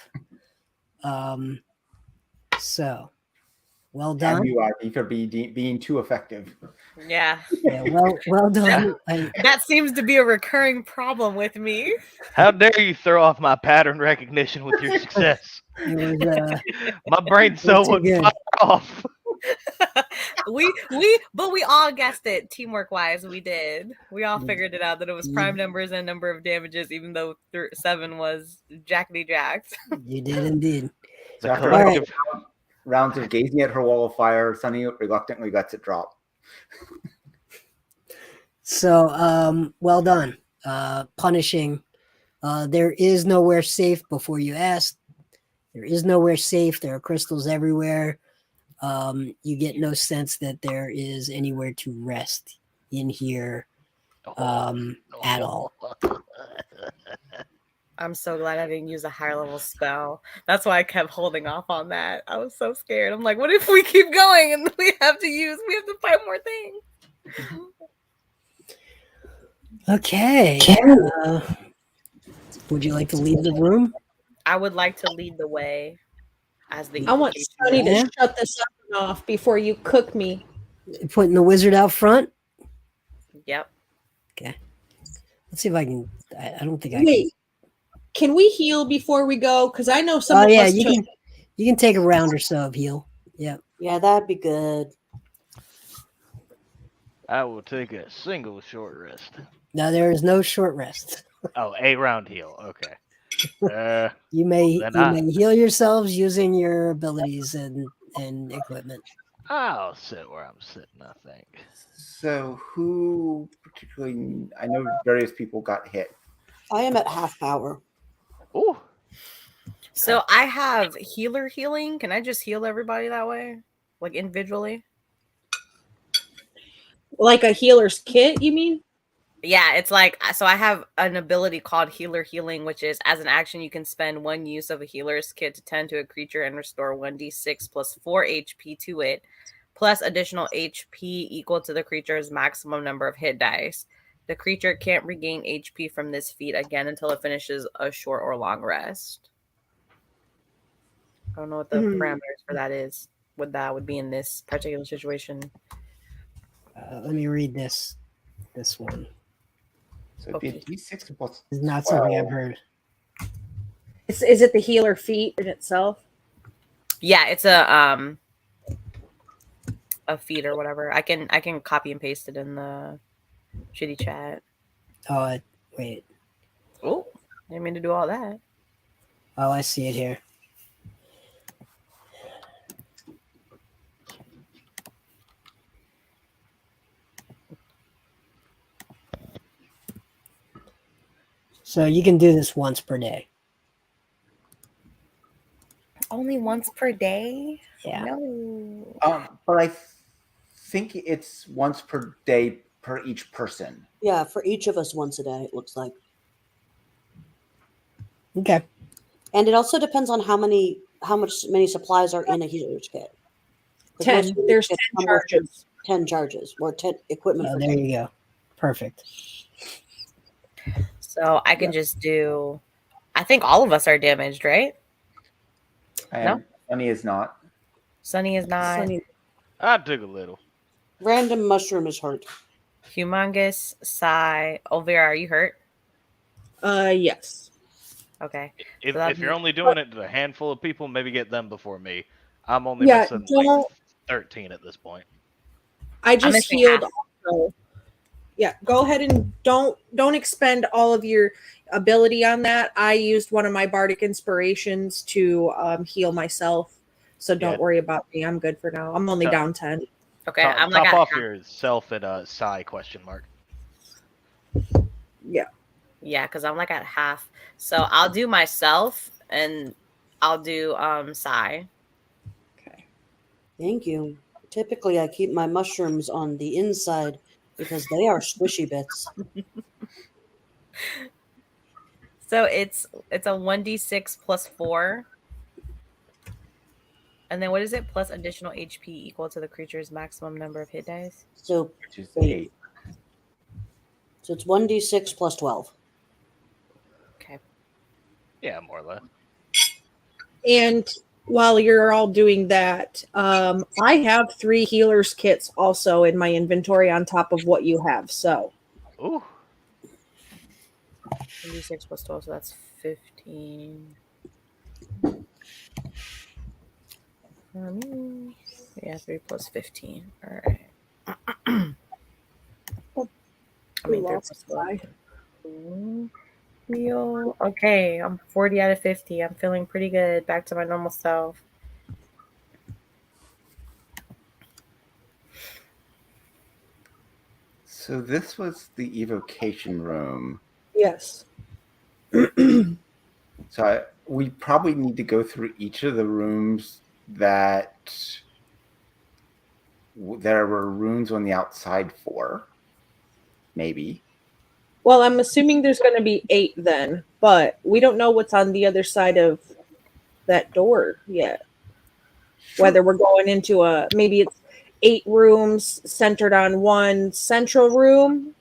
So, well done. And you are for being too effective. Yeah. Yeah, well done. That seems to be a recurring problem with me. How dare you throw off my pattern recognition with your success? It was, My brain's so too good. fired off. But we all guessed it teamwork wise. We did. We all figured it out that it was prime numbers and number of damages, even though 7 was jackety jacked. You did indeed. The After collective- rounds of gazing at her wall of fire, Sunny reluctantly lets it drop. So, well done. Punishing. There is nowhere safe before you asked. There is nowhere safe. There are crystals everywhere. You get no sense that there is anywhere to rest in here at all. I'm so glad I didn't use a higher level spell. That's why I kept holding off on that. I was so scared. I'm like, what if we keep going and we have to fight more things? Okay. Would you like to leave the room? I would like to lead the way as the I want Sonny to shut this off before you cook me. Putting the wizard out front? Yep. Okay. Let's see if I can. I don't think I Wait, can we heal before we go? Because I know some can. Oh, of yeah. us You can take a round or so of heal. Yeah. Yeah, that'd be good. I will take a single short rest. No, there is no short rest. Oh, a round heal. Okay. You may Then heal yourselves using your abilities and equipment. I'll sit where I'm sitting, I think. So who particularly? I know various people got hit. I am at half power. Ooh. So I have healer healing. Can I just heal everybody that way? Like individually? Like a healer's kit, you mean? Yeah, it's like, so I have an ability called healer healing, which is as an action, you can spend 1 use of a healer's kit to tend to a creature and restore 1d6 plus 4 HP to it, plus additional HP equal to the creature's maximum number of hit dice. The creature can't regain HP from this feat again until it finishes a short or long rest. I don't know what the parameters for that is. What that would be in this particular situation. Let me read this one. So it'd be a D6 plus. It's not something I've heard. Is it the healer feat in itself? Yeah, it's a feat or whatever. I can copy and paste it in the shitty chat. Oh, wait. Oh, I didn't mean to do all that. Oh, I see it here. So you can do this once per day. Only once per day? Yeah. No. But I think it's once per day per each person. Yeah, for each of us once a day, it looks like. Okay. And it also depends on many supplies are in a healer's kit. 10. There's 10 charges. 10 charges or 10 equipment. Oh, for there 10. you go. Perfect. So I can just do. I think all of us are damaged, right? And Sunny is not. Sunny is not. Sonny, I took a little. Random mushroom is hurt. Humongous, Sigh. Vera, are you hurt? Yes. Okay. If, So that'd if you're be- only doing it to a handful of people, maybe get them before me. I'm only Yeah, missing like don't. 13 at this point. I I'm just missing healed. half. Also. Yeah, go ahead and don't expend all of your ability on that. I used one of my bardic inspirations to heal myself, so don't Yeah. worry about me. I'm good for now. I'm only Top- down 10. Okay, Top, I'm like top at off half. yourself at Psy question mark. Yeah. Yeah, because I'm like at half. So I'll do myself and I'll do Sigh. Okay. Thank you. Typically, I keep my mushrooms on the inside because they are squishy bits. So it's a 1d6 plus 4. And then what is it? Plus additional HP equal to the creature's maximum number of hit dice. So, Which is 8. 8. So it's 1d6 plus 12. Okay. Yeah, more or less. And while you're all doing that, I have 3 healers kits also in my inventory on top of what you have. So Ooh. 1d6 plus 12, so that's 15. Yeah, 3 plus 15. All right. I mean, 3 plus 12. Heal. Okay, I'm 40 out of 50. I'm feeling pretty good. Back to my normal self. So this was the evocation room. yes. So we probably need to go through each of the rooms that there were runes on the outside for. Maybe. Well, I'm assuming there's going to be 8 then, but we don't know what's on the other side of that door yet. Whether we're going into maybe it's 8 rooms centered on one central room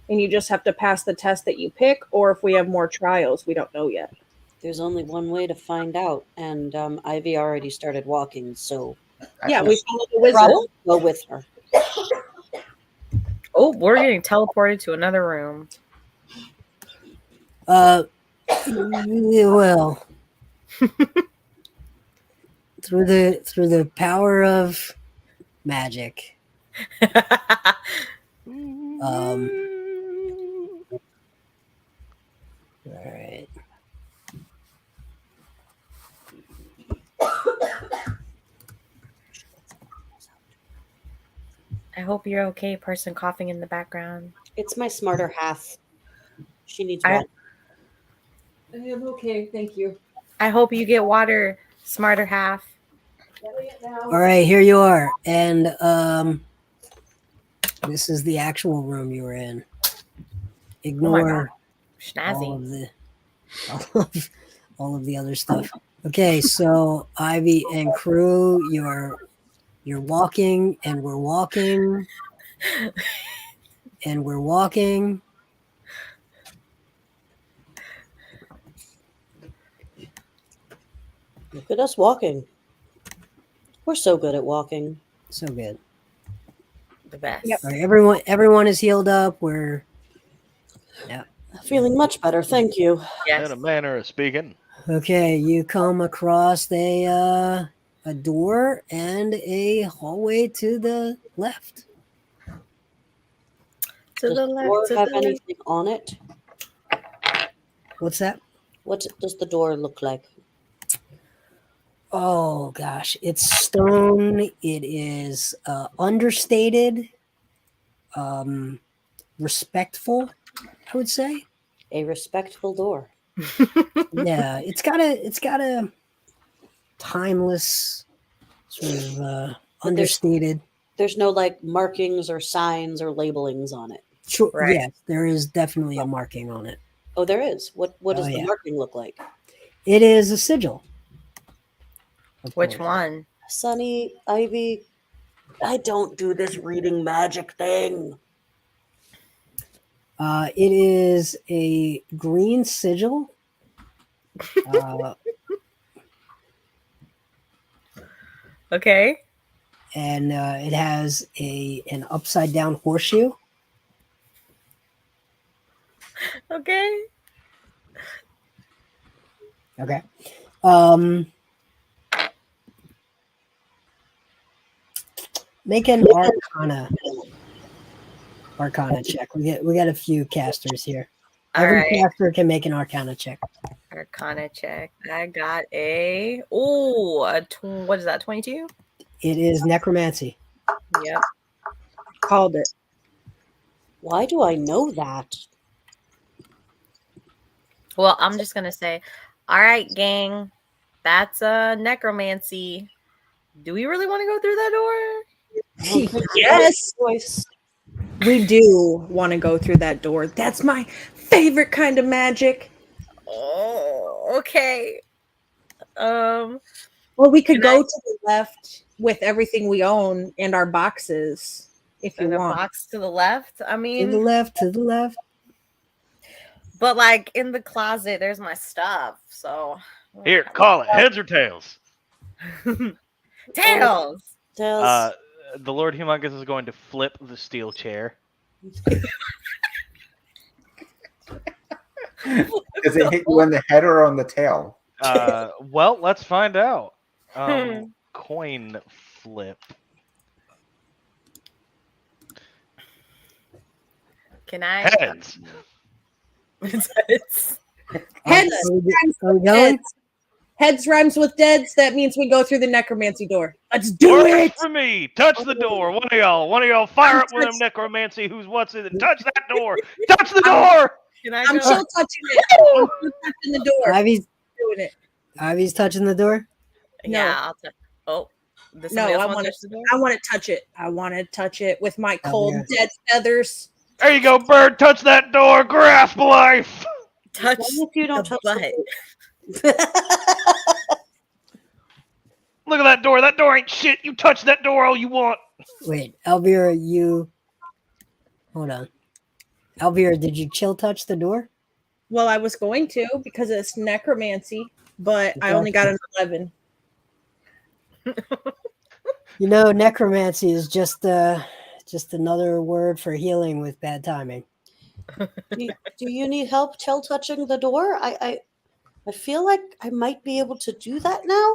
and you just have to pass the test that you pick, or if we have more trials, we don't know yet. There's only one way to find out, and Ivy already started walking, so Yeah, we follow the wizard. probably go with her. Oh, we're getting teleported to another room. Well, through the power of magic. All right. I hope you're okay, person coughing in the background. It's my smarter half. She needs I- water. I am okay, thank you. I hope you get water, smarter half. All right, here you are, and this is the actual room you were in. Ignore Snazzy. all of the other stuff. Okay, so Ivy and crew, you're walking, and we're walking, and we're walking. Look at us walking. We're so good at walking. So good. The best. Yep. All right, everyone is healed up. We're Feeling much better, thank you. Yes. In a manner of speaking. okay. You come across a door and a hallway to the left. To Does the the left. door To have the left. anything on it? What's that? What does the door look like? Oh gosh, it's stone. It is understated, respectful, I would say. A respectful door. Yeah, it's got a timeless sort of But understated. There's no like markings or signs or labelings on it. Sure, Right. yes, there is definitely a marking on it. Oh, there is. What does Oh, the yeah. marking look like? It is a sigil. Of Which course. one? Sunny, Ivy, I don't do this reading magic thing. It is a green sigil. Okay. and it has an upside down horseshoe. Okay. Okay. Make an Arcana check. We got a few casters here. All Every right. caster can make an Arcana check. Arcana check. I got a what is that? 22. It is necromancy. Yep. Called it. Why do I know that? Well, I'm just gonna say, all right, gang, that's necromancy. Do we really want to go through that door? Yes, Voice. we do want to go through that door. That's my favorite kind of magic. Oh, okay. Well, we could Can go I- to the left with everything we own and our boxes if you And the want. box to the left. I To the mean, left, to the left. but like in the closet, there's my stuff. So Here, call it. Heads or tails? Tails. Tails. The Lord Humongous is going to flip the steel chair. Does it hit you on the head or on the tail? Well, let's find out. Coin flip. Can I? Heads. It's- Heads, Are we going? heads. Heads rhymes with deads. That means we go through the necromancy door. Let's do Works it. for me. Touch the door. One of y'all fire up one of them necromancy. What's in it? Touch that door. Touch the door. Can I I'm go? chill touching it. I'm chill touching the door. Ivy's Doing it. Ivy's touching the door. Yeah. I'll oh. Does No, somebody else I want want to it. touch the door? I want to touch it. I want to touch it with my Oh, cold yeah. dead feathers. There you go, bird. Touch that door. Grasp life. Touch What if you don't the touch butt. Look at that door. That door ain't shit. You touch that door all you want. Wait, Elvira, hold on. Elvira, did you chill touch the door? Well, I was going to because it's necromancy, but I only got an 11. You know, necromancy is just another word for healing with bad timing. do you need help chill touching the door? I feel like I might be able to do that now.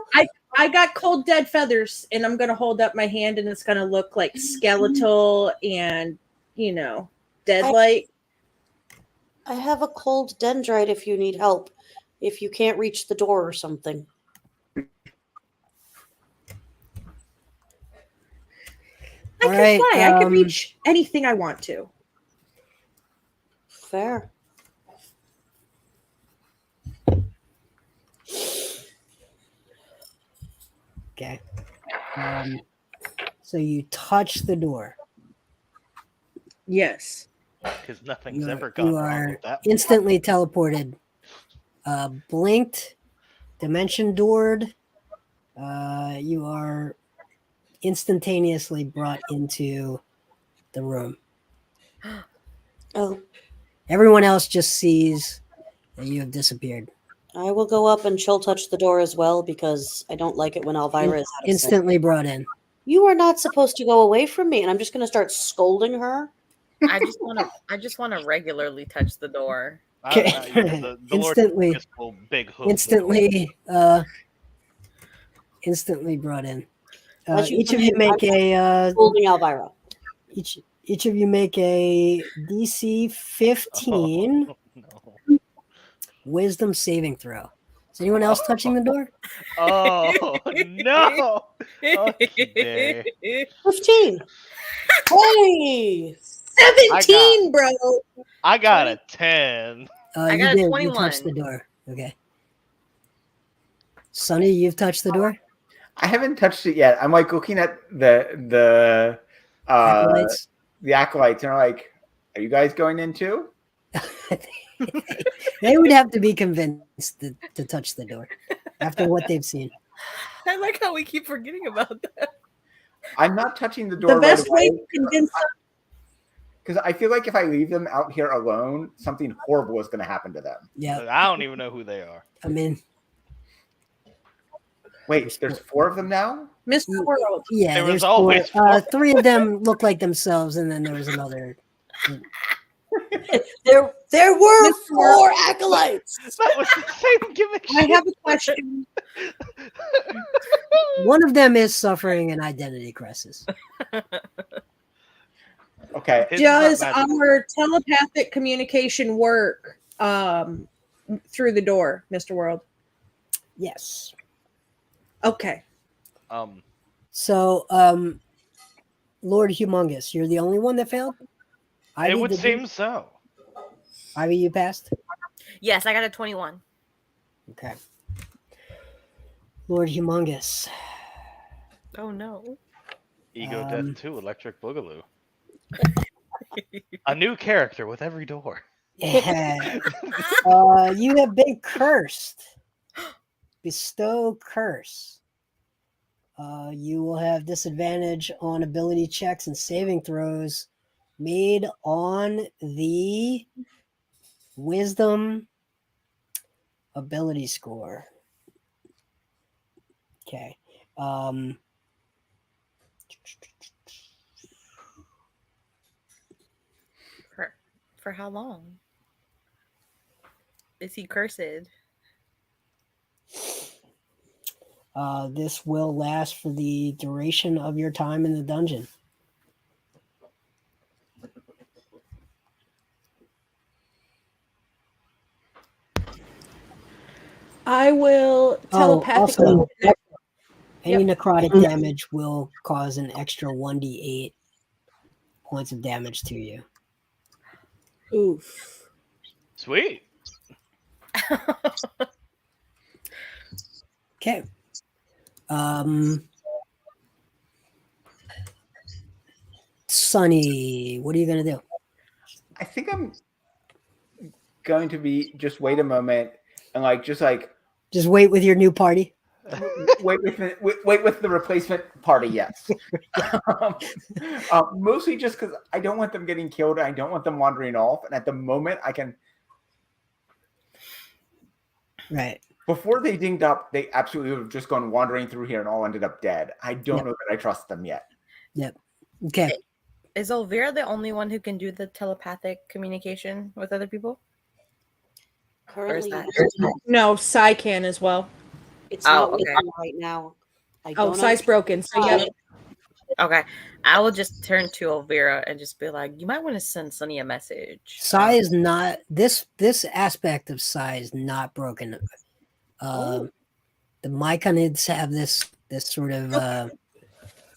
I got cold dead feathers, and I'm gonna hold up my hand, and it's gonna look like skeletal and dead-like. I have a cold dendrite if you need help. If you can't reach the door or something. I All can right, fly. I can reach anything I want to. Fair. Okay. So you touch the door. Yes. Because nothing's You ever are, gone you wrong are with that. instantly teleported. Blinked, dimension doored. You are instantaneously brought into the room. Oh, Everyone else just sees that you have disappeared. I will go up and chill touch the door as well because I don't like it when Elvira is out of sight. Instantly brought in. You are not supposed to go away from me, and I'm just going to start scolding her. I just want to regularly touch the door. Okay. The Lord Instantly- Humongous will big hook. Instantly brought in. As you Each of come you in, make a Scolding Elvira. each of you make a DC 15 No. wisdom saving throw. Is anyone else touching the door? Oh no! Okay. 15. Hey! 17, bro. I got a 10. I You got a did. You 21. touched the door. Okay. Sonny, you've touched the door? I haven't touched it yet. I'm like looking at the Acolytes? the acolytes, and I'm like, "Are you guys going in too?" They would have to be convinced to touch the door after what they've seen. I like how we keep forgetting about that. I'm not touching the door The best right way away to convince because I feel like if I leave them out here alone, something horrible is going to happen to them. Yeah, I don't even know who they are. I mean, Wait, there's 4 of them now? Mr. World. Yeah, There was there's always 4. four. 3 of them look like themselves, and then there was another. There were Mr. 4 acolytes. That was the same gimmick. I have a question. One of them is suffering an identity crisis. Okay. His is not Does magical. our telepathic communication work through the door, Mr. World? Yes. Okay. So, Lord Humongous, you're the only one that failed? It would did seem you? so. Ivy, you passed? Yes, I got a 21. Okay. Lord Humongous. Oh no. Ego Um, Death 2, Electric Boogaloo. A new character with every door. Yeah. You have been cursed. Bestow curse. You will have disadvantage on ability checks and saving throws made on the wisdom ability score. Okay. For how long? Is he cursed? This will last for the duration of your time in the dungeon. I will telepathically. Also, any Yep. necrotic damage will cause an extra 1d8 points of damage to you. Oof. Sweet. Okay. Sunny, what are you gonna do? I think I'm going to be just wait a moment and just wait with your new party. wait with the replacement party. Yes. Mostly just because I don't want them getting killed. I don't want them wandering off. And at the moment, I can. Right. Before they dinged up, they absolutely would have just gone wandering through here and all ended up dead. I don't know that I trust them yet. Yep. Okay. Is Elvira the only one who can do the telepathic communication with other people? Currently, that- No, Psy can as well. it's not Oh, with okay. me right now. I Oh, don't Psy's broken. So yeah. Okay. I will just turn to Elvira and just be like, you might want to send Sunny a message. Psi is not this aspect of Psi is not broken. The Myconids have this sort of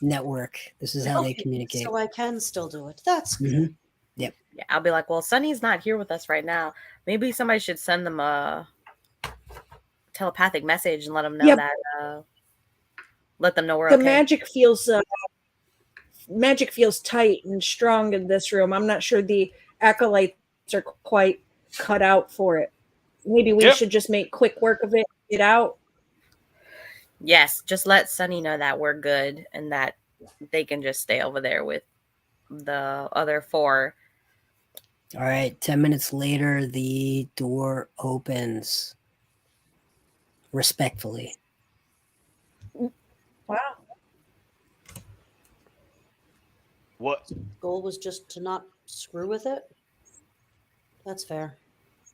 network. This is how they communicate. So I can still do it. That's good. Mhm. Yep. Yeah, I'll be like, well, Sunny's not here with us right now. Maybe somebody should send them a telepathic message and let them know that let them know we're The okay. magic feels tight and strong in this room. I'm not sure the acolytes are quite cut out for it. Maybe we should just make quick work of it, get out. Yes, just let Sunny know that we're good and that they can just stay over there with the other 4. All right. 10 minutes later, the door opens. Respectfully. Wow. What? Goal was just to not screw with it. That's fair.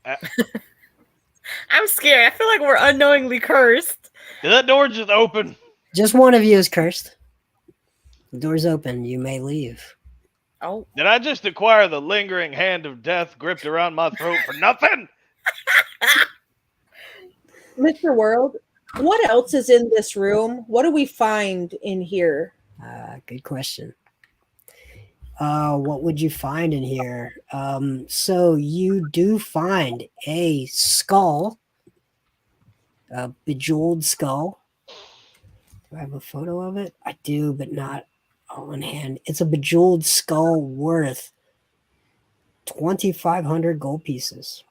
I'm scared. I feel like we're unknowingly cursed. Did that door just open? Just one of you is cursed. The door's open. You may leave. Oh. Did I just acquire the lingering hand of death gripped around my throat for nothing? Mr. World, what else is in this room? What do we find in here? Good question. What would you find in here? So you do find a skull, a bejeweled skull. Do I have a photo of it? I do, but not on hand. It's a bejeweled skull worth 2,500 gold pieces.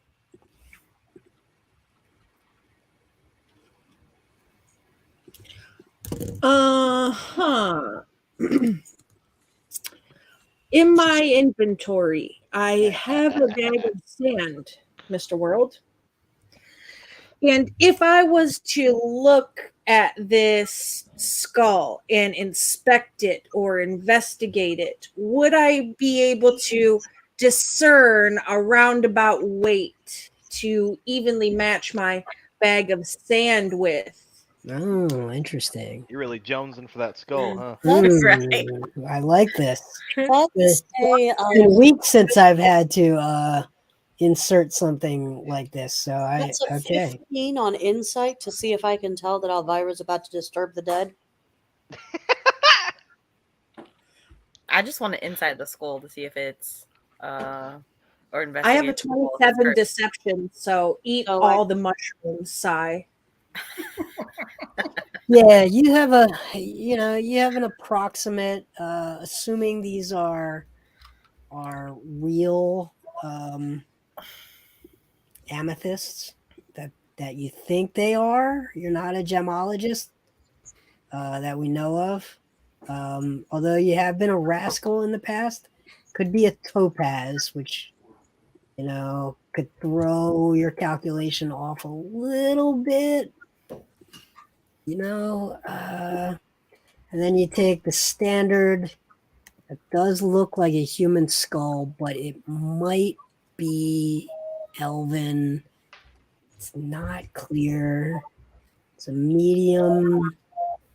In my inventory, I have a bag of sand, Mr. World. And if I was to look at this skull and inspect it or investigate it, would I be able to discern a roundabout weight to evenly match my bag of sand with? Oh, interesting. You're really jonesing for that skull, huh? Right. I like this. Let's say It's been weeks since I've had to insert something like this. So that's a okay. 15 on insight to see if I can tell that Elvira's about to disturb the dead. I just want to inside the skull to see if it's or I investigate. have a the skull if it's 27 cursed. deception, so eat So all the mushrooms, Sigh. Yeah, you have an approximate, assuming these are real amethysts that you think they are. You're not a gemologist that we know of. Although you have been a rascal in the past, could be a topaz, which could throw your calculation off a little bit. And then you take the standard. It does look like a human skull, but it might be elven. It's not clear. It's a medium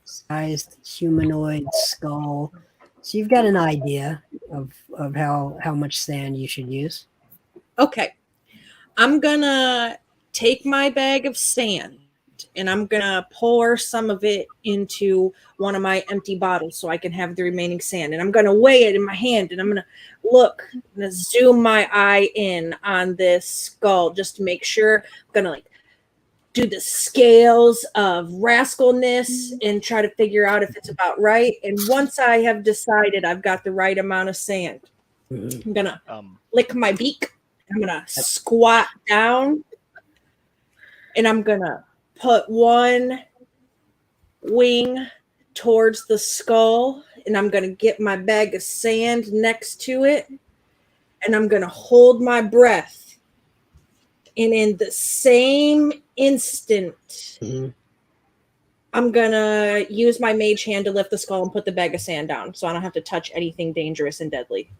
sized humanoid skull. So you've got an idea of how much sand you should use. Okay. I'm gonna take my bag of sand and I'm gonna pour some of it into one of my empty bottles so I can have the remaining sand. And I'm gonna weigh it in my hand and I'm gonna look, I'm gonna zoom my eye in on this skull just to make sure. I'm gonna do the scales of rascalness and try to figure out if it's about right. And once I have decided I've got the right amount of sand, I'm gonna lick my beak. I'm gonna squat down and I'm gonna put one wing towards the skull and I'm gonna get my bag of sand next to it and I'm gonna hold my breath. And in the same instant, I'm gonna use my mage hand to lift the skull and put the bag of sand down so I don't have to touch anything dangerous and deadly.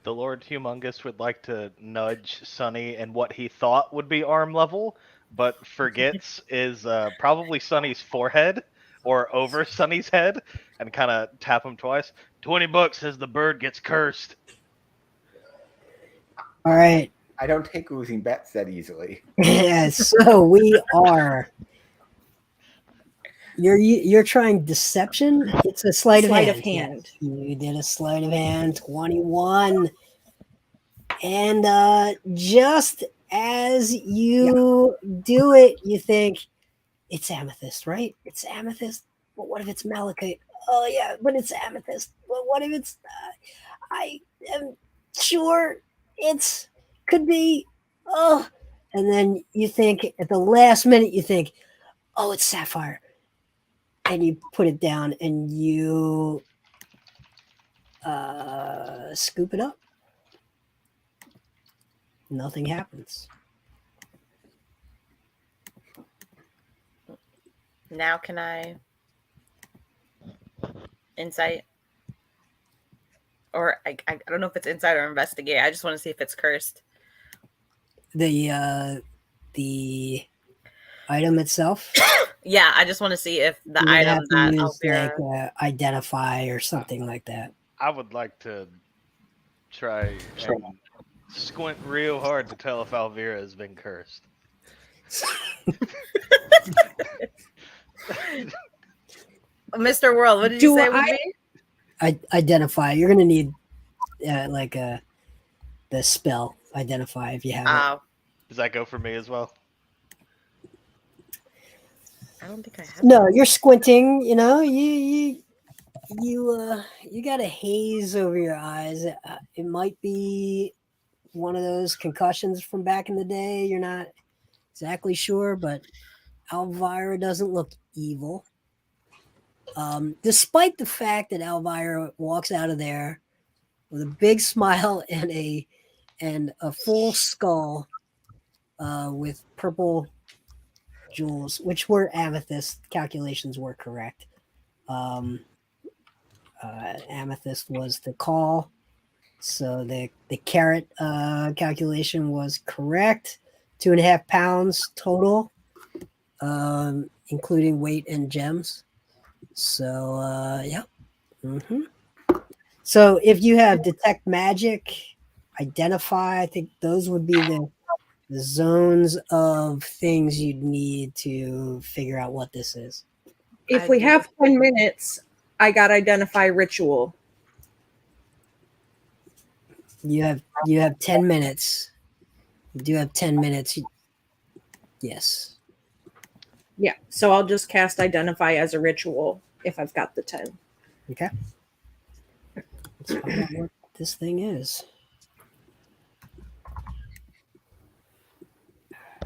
The Lord Humongous would like to nudge Sunny in what he thought would be arm level, but forgets is probably Sunny's forehead or over Sunny's head, and kind of tap him twice. $20 says the bird gets cursed. All right. I don't take losing bets that easily. Yeah, so we are. You're trying deception. It's a sleight of hand. You did a sleight of hand. 21, and just as you do it, you think it's amethyst, right? It's amethyst. But what if it's malachite? Oh yeah, but it's amethyst. But what if it's? I am sure it's could be. Oh, and then you think at the last minute, you think, oh, it's sapphire. And you put it down and you scoop it up. Nothing happens. Now can I insight? Or I don't know if it's insight or investigate. I just want to see if it's cursed. The item itself. Yeah, I just want to see if the You would item have to that use Elvira... identify or something like that. I would like to try and squint real hard to tell if Elvira has been cursed. Mr. World, what did you say would be? Identify. You're gonna need the spell identify if you have it. Does that go for me as well? I don't think I have. No, you're squinting. You got a haze over your eyes. It might be one of those concussions from back in the day. You're not exactly sure, but Elvira doesn't look evil. Despite the fact that Elvira walks out of there with a big smile and a full skull with purple jewels, which were amethyst. Calculations were correct. Amethyst was the call, so the carat calculation was correct. 2.5 pounds total, including weight and gems. So yeah. So if you have detect magic, identify, I think those would be the zones of things you'd need to figure out what this is. If I we do. have 10 minutes, I got identify ritual. You have 10 minutes. You do have 10 minutes. Yes. Yeah, so I'll just cast identify as a ritual if I've got the 10. Okay. Let's find out what this thing is.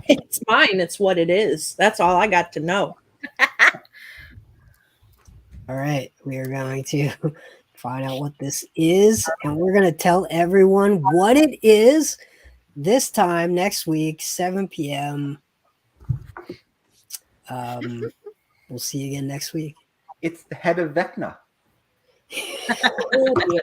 It's mine. It's what it is. That's all I got to know. All right. We are going to find out what this is, and we're going to tell everyone what it is this time next week, 7 p.m. We'll see you again next week. It's the head of Vecna. Oh, dear.